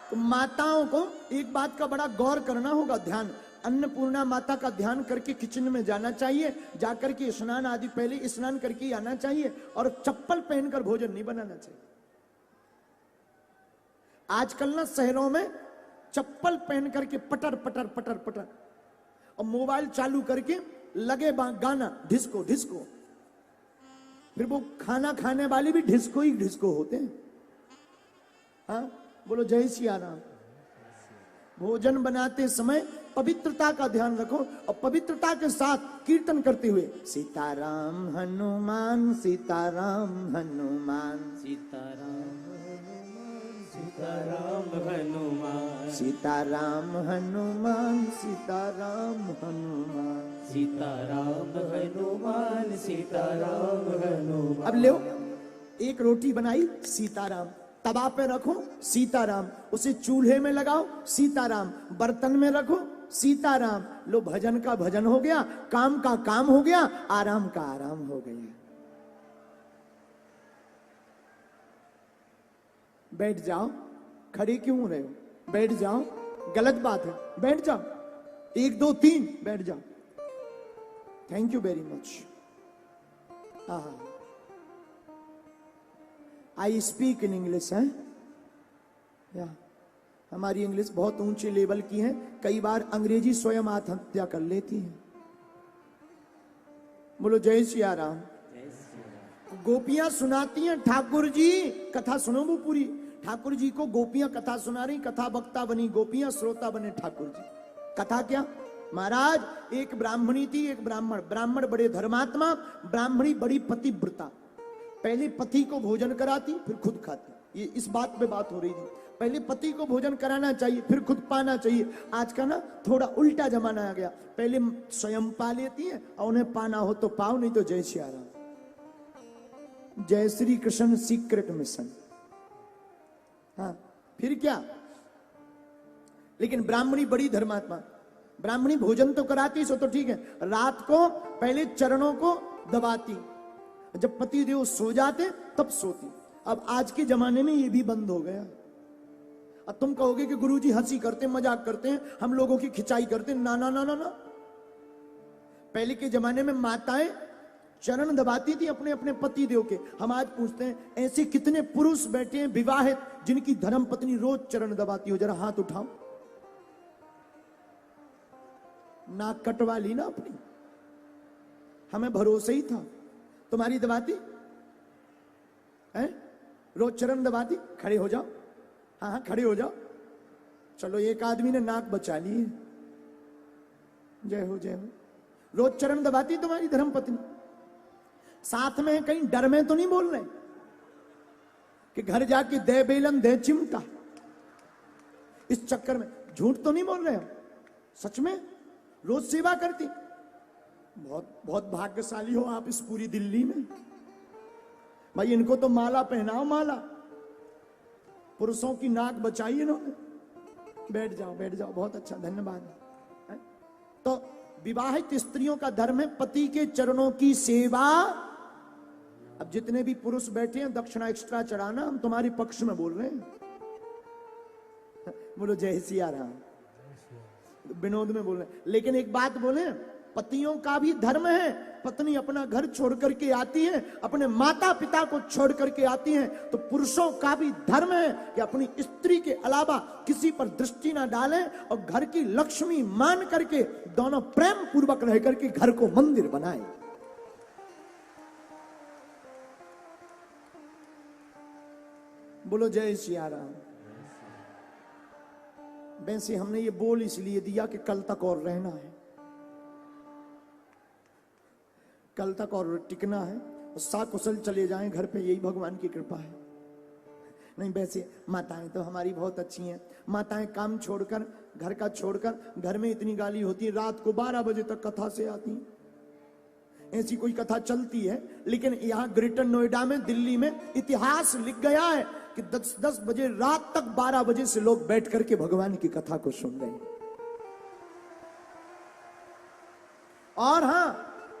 तो माताओं को एक बात का बड़ा गौर करना होगा, ध्यान। अन्नपूर्णा माता का ध्यान करके किचन में जाना चाहिए, जाकर के स्नान आदि पहले स्नान करके आना चाहिए, और चप्पल पहनकर भोजन नहीं बनाना चाहिए। आजकल ना शहरों में चप्पल पहन करके पटर पटर पटर पटर और मोबाइल चालू करके लगे गाना डिस्को डिस्को, फिर वो खाना खाने वाले भी डिस्को ही डिस्को होते हैं। हाँ बोलो जय सिया राम। भोजन बनाते समय पवित्रता का ध्यान रखो और पवित्रता के साथ कीर्तन करते हुए सीताराम हनुमान सीताराम हनुमान सीताराम सीताराम हनुमान सीताराम हनुमान सीताराम हनुमान सीताराम हनुमान सीताराम हनुमान। अब लो, एक रोटी बनाई सीताराम, तवा पे रखो सीताराम, उसे चूल्हे में लगाओ सीताराम, बर्तन में रखो सीताराम। लो भजन का भजन हो गया, काम का काम हो गया, आराम का आराम हो गया। बैठ जाओ, खड़े क्यों हो रहे हो? बैठ जाओ, गलत बात है, बैठ जाओ। 1 2 3 बैठ जाओ। Thank you very much. I speak in English है या हमारी इंग्लिश बहुत ऊंचे लेवल की है, कई बार अंग्रेजी स्वयं आत्महत्या कर लेती है। बोलो जय सिया राम। गोपियां सुनाती हैं ठाकुर जी, कथा सुनो वो पूरी। ठाकुर जी को गोपियां कथा सुना रही, कथा वक्ता बनी गोपियां, श्रोता बने ठाकुर जी। कथा क्या? महाराज एक ब्राह्मणी थी, एक ब्राह्मण। ब्राह्मण बड़े धर्मात्मा, ब्राह्मणी बड़ी पतिव्रता। पहले पति को भोजन कराती फिर खुद खाती। ये इस बात पे बात हो रही थी, पहले पति को भोजन कराना चाहिए फिर खुद पाना चाहिए। आज का ना थोड़ा उल्टा जमाना आ गया, पहले स्वयं पा लेती है और उन्हें पाना हो तो पाओ, नहीं तो जय सिया राम। जय श्री कृष्ण सीक्रेट मिशन। हाँ फिर क्या? लेकिन ब्राह्मणी बड़ी धर्मात्मा, ब्राह्मणी भोजन तो कराती सो तो ठीक है, रात को पहले चरणों को दबाती, जब पति देव सो जाते तब सोती। अब आज के जमाने में ये भी बंद हो गया। अब तुम कहोगे कि गुरुजी हंसी करते हैं, मजाक करते हैं, हम लोगों की खिंचाई करते हैं। ना ना ना ना ना, पहले के जमाने में माताएं चरण दबाती थी अपने अपने पति देव के। हम आज पूछते हैं ऐसे कितने पुरुष बैठे हैं विवाहित जिनकी धर्म पत्नी रोज चरण दबाती हो? जरा हाथ उठाओ। नाक कटवा ली ना अपनी, हमें भरोसा ही था। तुम्हारी दबाती है? रोज चरण दबाती? खड़े हो जाओ, हाँ हाँ खड़े हो जाओ। चलो एक आदमी ने नाक बचा ली है, जय हो जय हो। रोज चरण दबाती तुम्हारी धर्म पत्नी? साथ में कहीं डर में तो नहीं बोल रहे कि घर जाके दे बेलन दे चिमटा, इस चक्कर में झूठ तो नहीं बोल रहे हो? सच में रोज सेवा करती? बहुत बहुत भाग्यशाली हो आप इस पूरी दिल्ली में। भाई इनको तो माला पहनाओ, माला। पुरुषों की नाक बचाई इन्होंने। बैठ जाओ बैठ जाओ, बहुत अच्छा, धन्यवाद है? तो विवाहित स्त्रियों का धर्म है पति के चरणों की सेवा। अब जितने भी पुरुष बैठे हैं दक्षिणा एक्स्ट्रा चढ़ाना, हम तुम्हारे पक्ष में बोल रहे हैं। बोलो जय सिया राम। विनोद में बोल रहे हैं, लेकिन एक बात बोले, पतियों का भी धर्म है, पत्नी अपना घर छोड़ करके आती है, अपने माता पिता को छोड़ करके आती है, तो पुरुषों का भी धर्म है कि अपनी स्त्री के अलावा किसी पर दृष्टि ना डालें और घर की लक्ष्मी मान करके दोनों प्रेम पूर्वक रह करके घर को मंदिर बनाए। बोलो जय सिया राम। वैसे हमने ये बोल इसलिए दिया कि कल तक और रहना है, कल तक और टिकना है, और साकुशल चले जाएं घर पे, यही भगवान की कृपा है। नहीं वैसे माताएं तो हमारी बहुत अच्छी हैं। माताएं काम छोड़कर, घर का छोड़कर, घर में इतनी गाली होती है, रात को 12 बजे तक कथा से आती हैं। ऐसी कोई कथा चलती है, लेकिन यहाँ ग्रेटर नोएडा में, दिल्ली में इतिहास लिख गया है कि 10 बजे रात तक 12 बजे से लोग बैठ करके भगवान की कथा को सुन रहे हैं। और हां,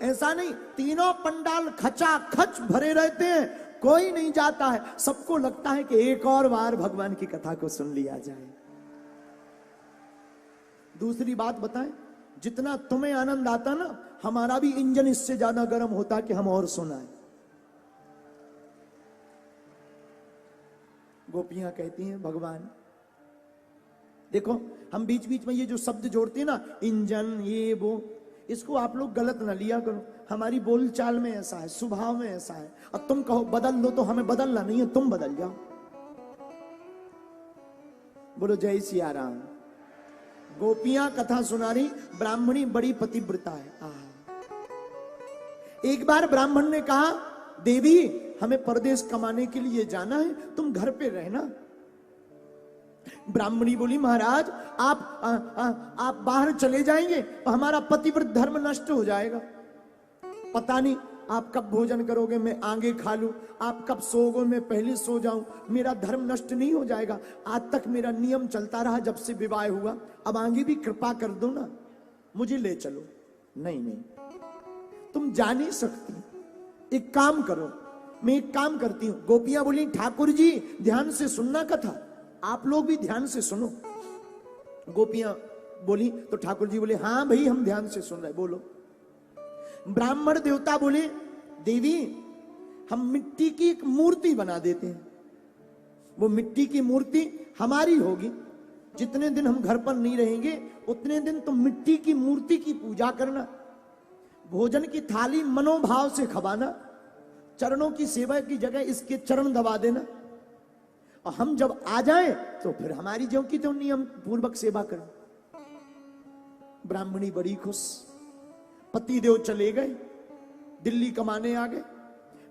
ऐसा नहीं तीनों पंडाल खचा खच भरे रहते हैं, कोई नहीं जाता है, सबको लगता है कि एक और बार भगवान की कथा को सुन लिया जाए। दूसरी बात बताएं, जितना तुम्हें आनंद आता ना, हमारा भी इंजन इससे ज्यादा गर्म होता कि हम और सुनाएं। गोपियां कहती हैं भगवान देखो, हम बीच बीच में ये जो शब्द जोड़ते हैं ना, इंजन ये वो, इसको आप लोग गलत ना लिया करो। हमारी बोलचाल में ऐसा है, स्वभाव में ऐसा है। और तुम कहो बदल दो तो हमें बदलना नहीं है, तुम बदल जाओ। बोलो जय सिया राम। गोपियां कथा सुना रही, ब्राह्मणी बड़ी पतिव्रता है। एक बार ब्राह्मण ने कहा, देवी हमें परदेश कमाने के लिए जाना है, तुम घर पे रहना। ब्राह्मणी बोली, महाराज आप बाहर चले जाएंगे तो हमारा पतिव्रत धर्म नष्ट हो जाएगा। पता नहीं आप कब भोजन करोगे, मैं आगे खा लूं, आप कब सोओगे, मैं पहले सो जाऊं, मेरा धर्म नष्ट नहीं हो जाएगा। आज तक मेरा नियम चलता रहा जब से विवाह हुआ, अब आगे भी कृपा कर दो ना, मुझे ले चलो। नहीं नहीं, तुम जा नहीं सकती, एक काम करो, मैं एक काम करती हूं। गोपियां बोली, ठाकुर जी ध्यान से सुनना कथा, आप लोग भी ध्यान से सुनो। गोपियां बोली तो ठाकुर जी बोले, हां भाई हम ध्यान से सुन रहे, बोलो। ब्राह्मण देवता बोले, देवी हम मिट्टी की एक मूर्ति बना देते हैं, वो मिट्टी की मूर्ति हमारी होगी। जितने दिन हम घर पर नहीं रहेंगे उतने दिन तुम मिट्टी की मूर्ति की पूजा करना, भोजन की थाली मनोभाव से खवाना, चरणों की सेवा की जगह इसके चरण दबा देना, और हम जब आ जाएं तो फिर हमारी जो की तो नियम पूर्वक सेवा करें। ब्राह्मणी बड़ी खुश। पतिदेव चले गए, दिल्ली कमाने आ गए,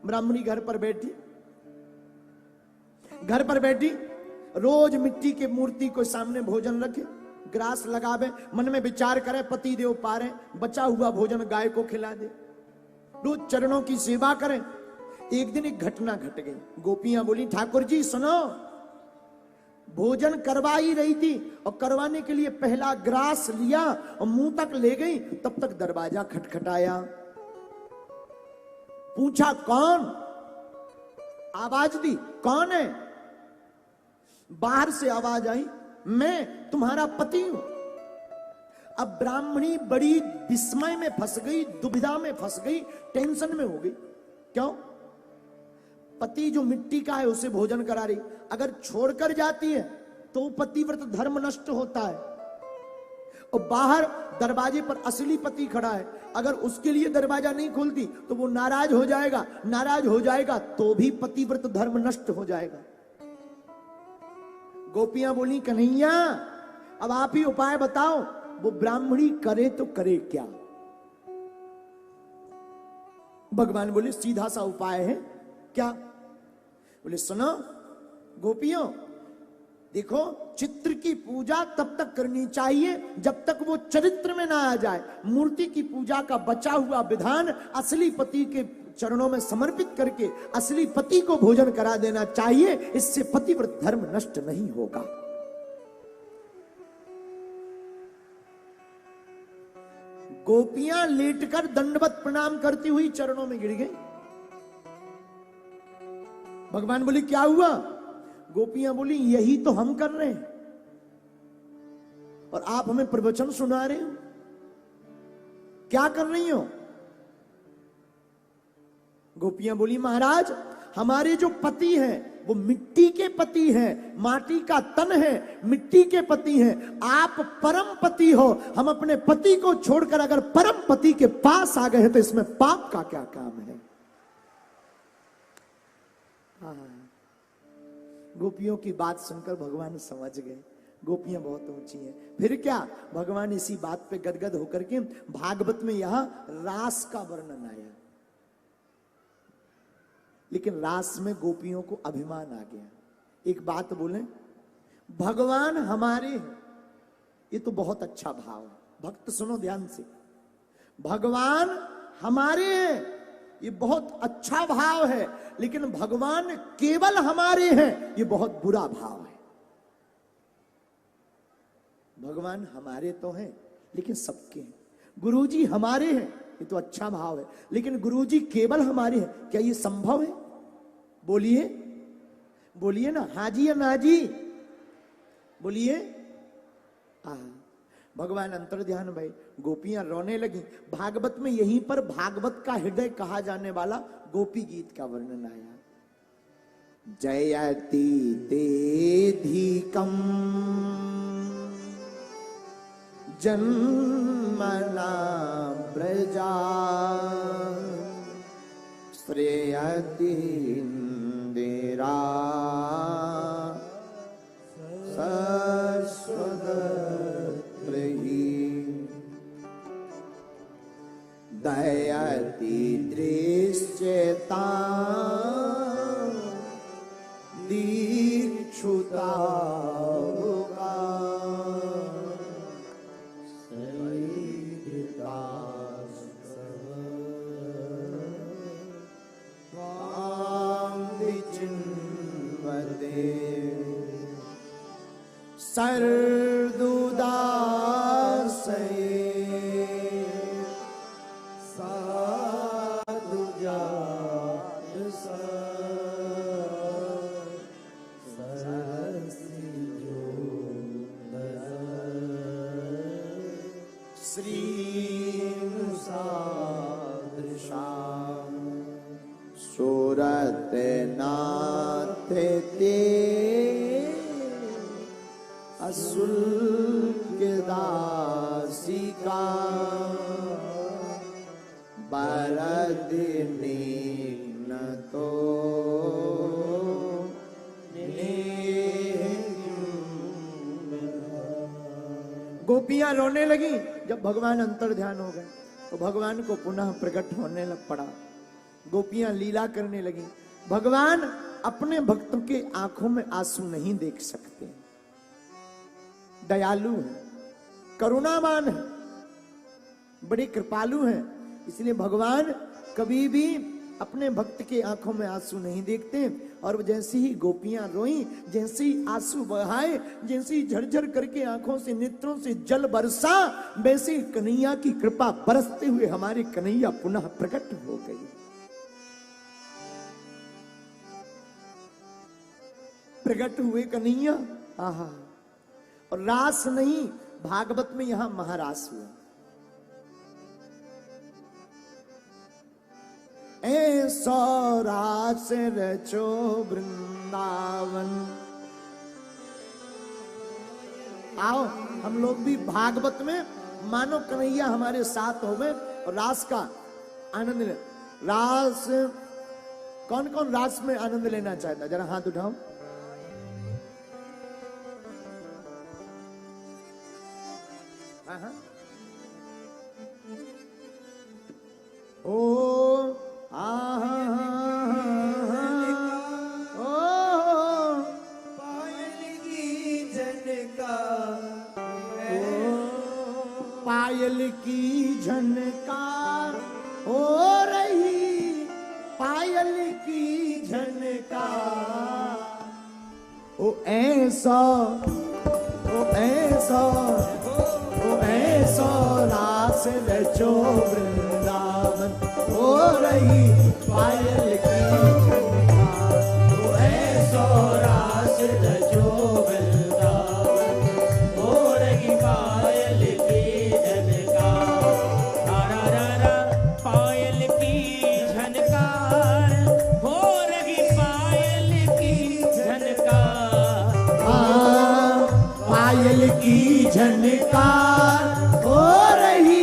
ब्राह्मणी घर पर बैठी, रोज मिट्टी के मूर्ति को सामने भोजन रखे, ग्रास लगावे, मन में विचार करे पतिदेव पारे, बचा हुआ भोजन गाय को खिला दे, रोज चरणों की सेवा करें। एक दिन एक घटना घट गई। गोपियां बोली, ठाकुर जी सुनो, भोजन करवा ही रही थी और करवाने के लिए पहला ग्रास लिया और मुंह तक ले गई, तब तक दरवाजा खटखटाया। पूछा कौन, आवाज दी, कौन है? बाहर से आवाज आई, मैं तुम्हारा पति हूं। अब ब्राह्मणी बड़ी विस्मय में फंस गई, दुविधा में फंस गई, टेंशन में हो गई। क्यों? पति जो मिट्टी का है उसे भोजन करा रही, अगर छोड़कर जाती है तो पतिव्रत धर्म नष्ट होता है, और बाहर दरवाजे पर असली पति खड़ा है, अगर उसके लिए दरवाजा नहीं खोलती तो वो नाराज हो जाएगा तो भी पतिव्रत धर्म नष्ट हो जाएगा। गोपियां बोली, कन्हैया अब आप ही उपाय बताओ, वो ब्राह्मणी करे तो करे क्या? भगवान बोले, सीधा सा उपाय है। क्या? बोले, सुनो गोपियों, देखो चित्र की पूजा तब तक करनी चाहिए जब तक वो चरित्र में ना आ जाए। मूर्ति की पूजा का बचा हुआ विधान असली पति के चरणों में समर्पित करके असली पति को भोजन करा देना चाहिए, इससे पतिव्रत धर्म नष्ट नहीं होगा। गोपियां लेटकर दंडवत प्रणाम करती हुई चरणों में गिर गई। भगवान बोले, क्या हुआ? गोपियां बोली, यही तो हम कर रहे हैं और आप हमें प्रवचन सुना रहे हो, क्या कर रही हो? गोपियां बोली, महाराज हमारे जो पति हैं वो मिट्टी के पति हैं, माटी का तन है, मिट्टी के पति हैं, आप परम पति हो, हम अपने पति को छोड़कर अगर परम पति के पास आ गए हैं तो इसमें पाप का क्या काम है? गोपियों की बात सुनकर भगवान समझ गए, गोपियां बहुत ऊंची हैं। फिर क्या, भगवान इसी बात पे गदगद होकर के भागवत में यहां रास का वर्णन आया, लेकिन रास में गोपियों को अभिमान आ गया। एक बात बोले, भगवान हमारे हैं, ये तो बहुत अच्छा भाव है। भक्त सुनो ध्यान से, भगवान हमारे हैं ये बहुत अच्छा भाव है, लेकिन भगवान केवल हमारे हैं, ये बहुत बुरा भाव है। भगवान हमारे तो हैं लेकिन सबके हैं। गुरुजी हमारे हैं, ये तो अच्छा भाव है, लेकिन गुरुजी केवल हमारे हैं, क्या ये संभव है? बोलिए, बोलिए ना, हाँ जी या ना जी, बोलिए। भगवान अंतर ध्यान भाई, गोपियां रोने लगी। भागवत में यहीं पर भागवत का हृदय कहा जाने वाला गोपी गीत का वर्णन आया। जयति तेधिकम जन्मना प्रजा श्रेयति इंदिरा दयति दृश्यता दीक्षुता सर्दुदासये सूरत नाथ ते असुल्क दासिका बरदिनी न तो गोपियां रोने लगी। जब भगवान अंतर ध्यान हो गए तो भगवान को पुनः प्रकट होने लग पड़ा। गोपियां लीला करने लगी। भगवान अपने भक्तों के आंखों में आंसू नहीं देख सकते, दयालु है, करुणावान है, बड़े कृपालु हैं, इसलिए भगवान कभी भी अपने भक्त के आंखों में आंसू नहीं देखते। और जैसी ही गोपियां रोई, जैसे ही आंसू बहाए, जैसे ही झरझर करके आंखों से नेत्रों से जल बरसा, वैसे ही कन्हैया की कृपा बरसते हुए हमारे कन्हैया पुनः प्रकट हो गई। प्रकट हुए कन्हैया, आहा। और रास नहीं, भागवत में यहां महारास हुआ। ऐसो रास रचो वृंदावन। आओ हम लोग भी भागवत में मानो कन्हैया हमारे साथ हो गए और रास का आनंद ले। रास, कौन कौन रास में आनंद लेना चाहता, जरा हाथ उठाओ। ओ पायल की झनकार, पायल की झनकार हो रही, पायल की झनकार। ओ ऐसा, ओ ऐसा, ओ ऐसा रास रचो वृंदावन हो रही पायल की झनकार। ओ ऐसा रास रचो वृंदावन हो रही पायल की झनकार। पायल की झनकार हो रही, पायल की झनकार। पायल की झनकार हो रही,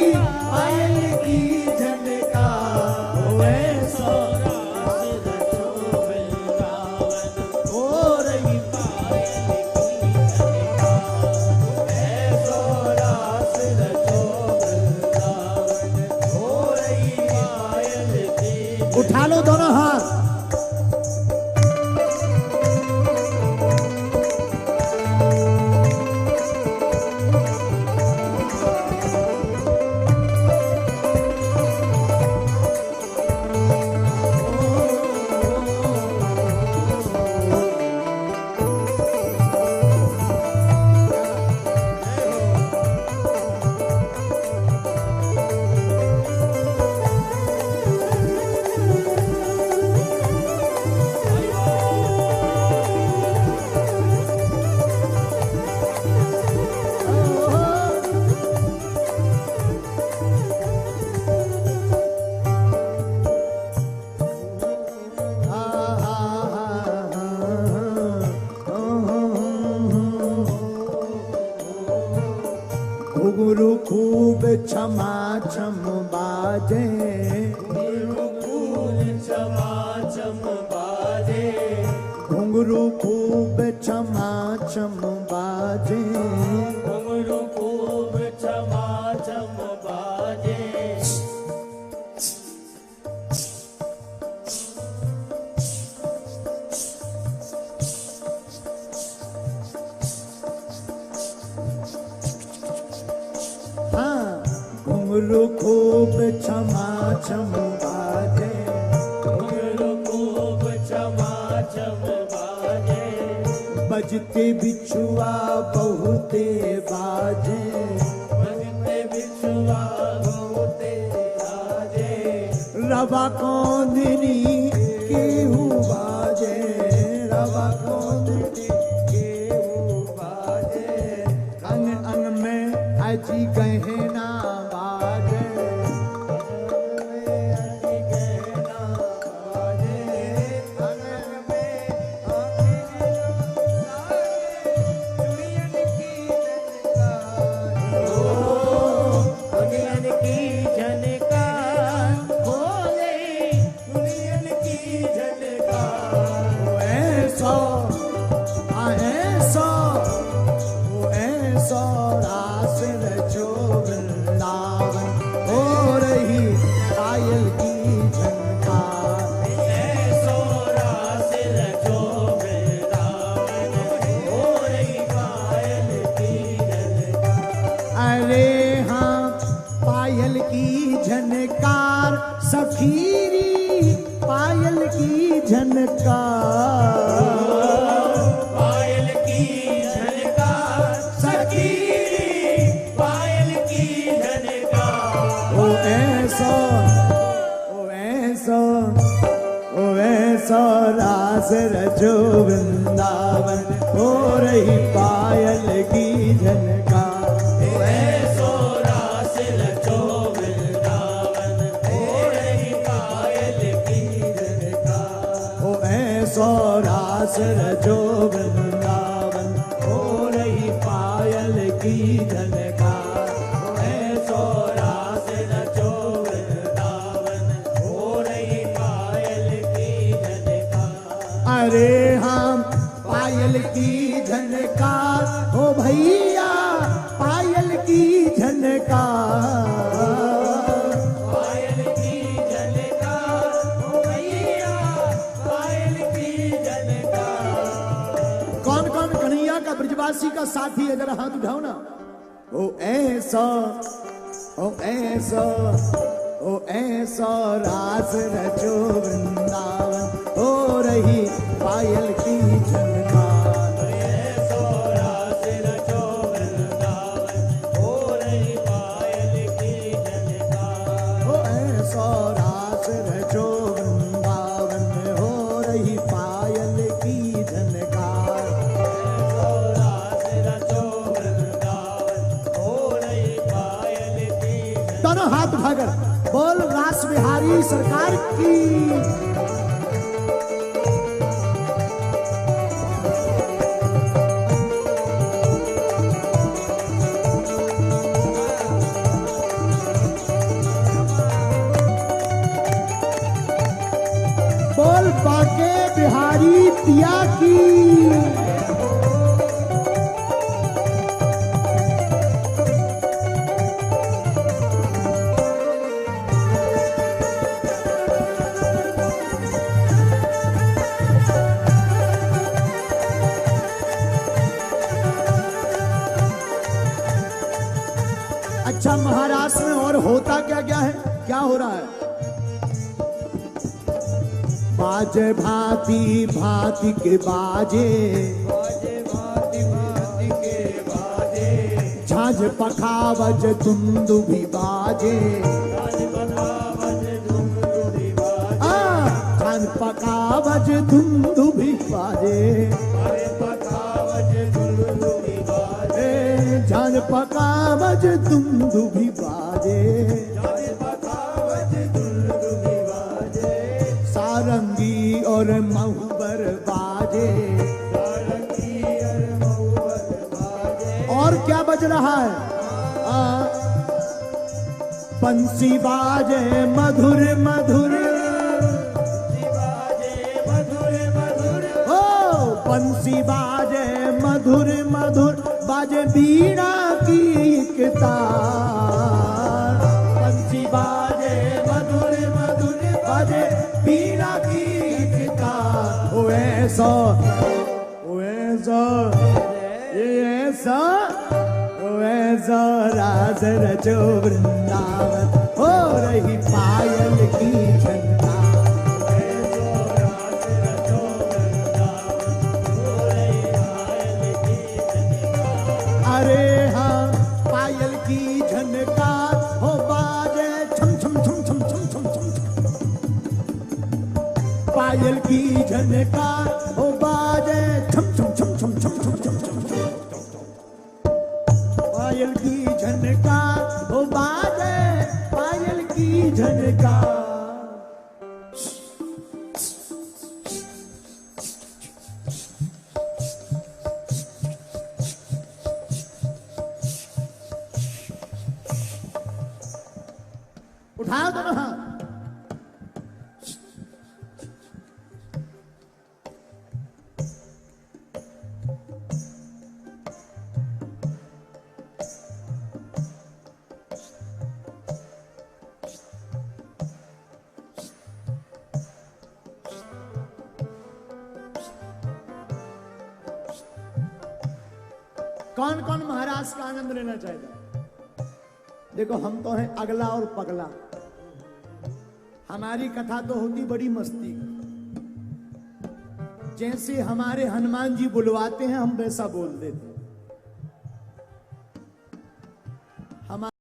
पायल की झनकार। ओ ऐसा रास रचो वृंदावन हो रही पायल की झनकार। ऐसा रास रचो वृंदावन हो रही पायल की। उठा लो दोनों हाथ। क्षमा छम बाजे, घुंघरू खूब क्षमा छम बाजे, घुंघरू खूब क्षमा छम बाजे, घुंघरू खूब क्षमा छम बाजे। हाँ घुंघरू खूब क्षमा छम बाजे, घुंघरू खूब क्षमा छम बाजे, बजते बिछुआ बहुते बाजे, बजते बिछुआ बहुते बाजे, रवा कौंधनी केहू बाजे, रवा कौंधनी केहू बाजे, अंग अंग में अजी गहना बाजे, अति गहना बाजे, अंगन में चुड़ियन की झनकार, दुनियन की झनकार बोले, चुड़ियन की झनकार। ऐसो ऐसो ऐसो रास रचो वृंदावन, हो रही पायल की झनकार, ऐसो रास रचो वृंदावन, हो रही पायल की झनकार। अरे हाँ पायल की झनकार, सफीरी पायल की झनकार, पायल की झनकार, सखी पायल की झनकार। ओ ऐसो ओ ऐसो ओ ऐसो रास रचो वृंदावन, हो रही पायल की झनकार, ऐसो रास रचो वृंदावन, हो रही पायल की झनकार। ओ ऐसो रास रचो वृंदावन, हो रही पायल की झनकार, ऐसो रास रचो वृंदावन, हो रही पायल की झनकार। अरे हाँ पायल की झनकार, हो भैया पायल की झनकार, पायल की झनकार, ओ भैया पायल की झनकार। कौन कौन कन्हैया का ब्रजवासी का साथी है, जरा हाथ उठाओ ना। ओ ऐसा ओ ऐसा ओ ऐसा रास रचो वृंदावन, हो रही पायल की झनकार, ऐसो रास रचो वृंदावन, हो रही पायल की झनकार। ओ ऐसा रास रचो वृंदावन, हो रही पायल की झनकार, ऐसो रास रचो वृंदावन, हो रही पायल की झनकार। दोनों हाथ उठाकर बोल रास बिहारी सरकार की। बोल बाके बिहारी पिया की। अच्छा महाराष्ट्र में और होता क्या क्या है, क्या हो रहा है? बाजे भांति भांति के बाजे, बाजे भांति भांति के बाजे, झांझ पखावज धुंधु भी बाजे, राज बखावज घुंघरू भी बाजे, झांझ पखावज धुंधु भी बाजे, अरे बखावज घुंघरू भी बाजे, झांझ पखावज धुंधु भी बाजे, राज बखावज घुंघरू भी बाजे, सारंगी और महुबर बाजे, सारंगी और महुअल बाजे, और क्या बज रहा है? बंसी बाजे मधुर मधुर, बाजे मधुर मधुर, ओ बंसी बाजे मधुर मधुर, बाजे बीड़ा की एक तार। बंसी बाजे मधुर मधुर, बाजे बीड़ा की एक तार। ओ ऐसा ऐसा राज रचो वृंदावन, हो रही पायल की झनकार। अरे हाँ पायल की झनकार, हो बाजे छम छम छम छम छम छम छम छम। पायल की झनकार, हो बाजे छम छम छम छम छम छम छम छम। पायल की झनकार, हो बाजे पायल की झनकार। उठाओ दोनों हाथ। कौन कौन महाराज का आनंद लेना चाहेगा? देखो हम तो हैं अगला और पगला। हमारी कथा तो होती बड़ी मस्ती। जैसे हमारे हनुमान जी बुलवाते हैं हम वैसा बोल देते।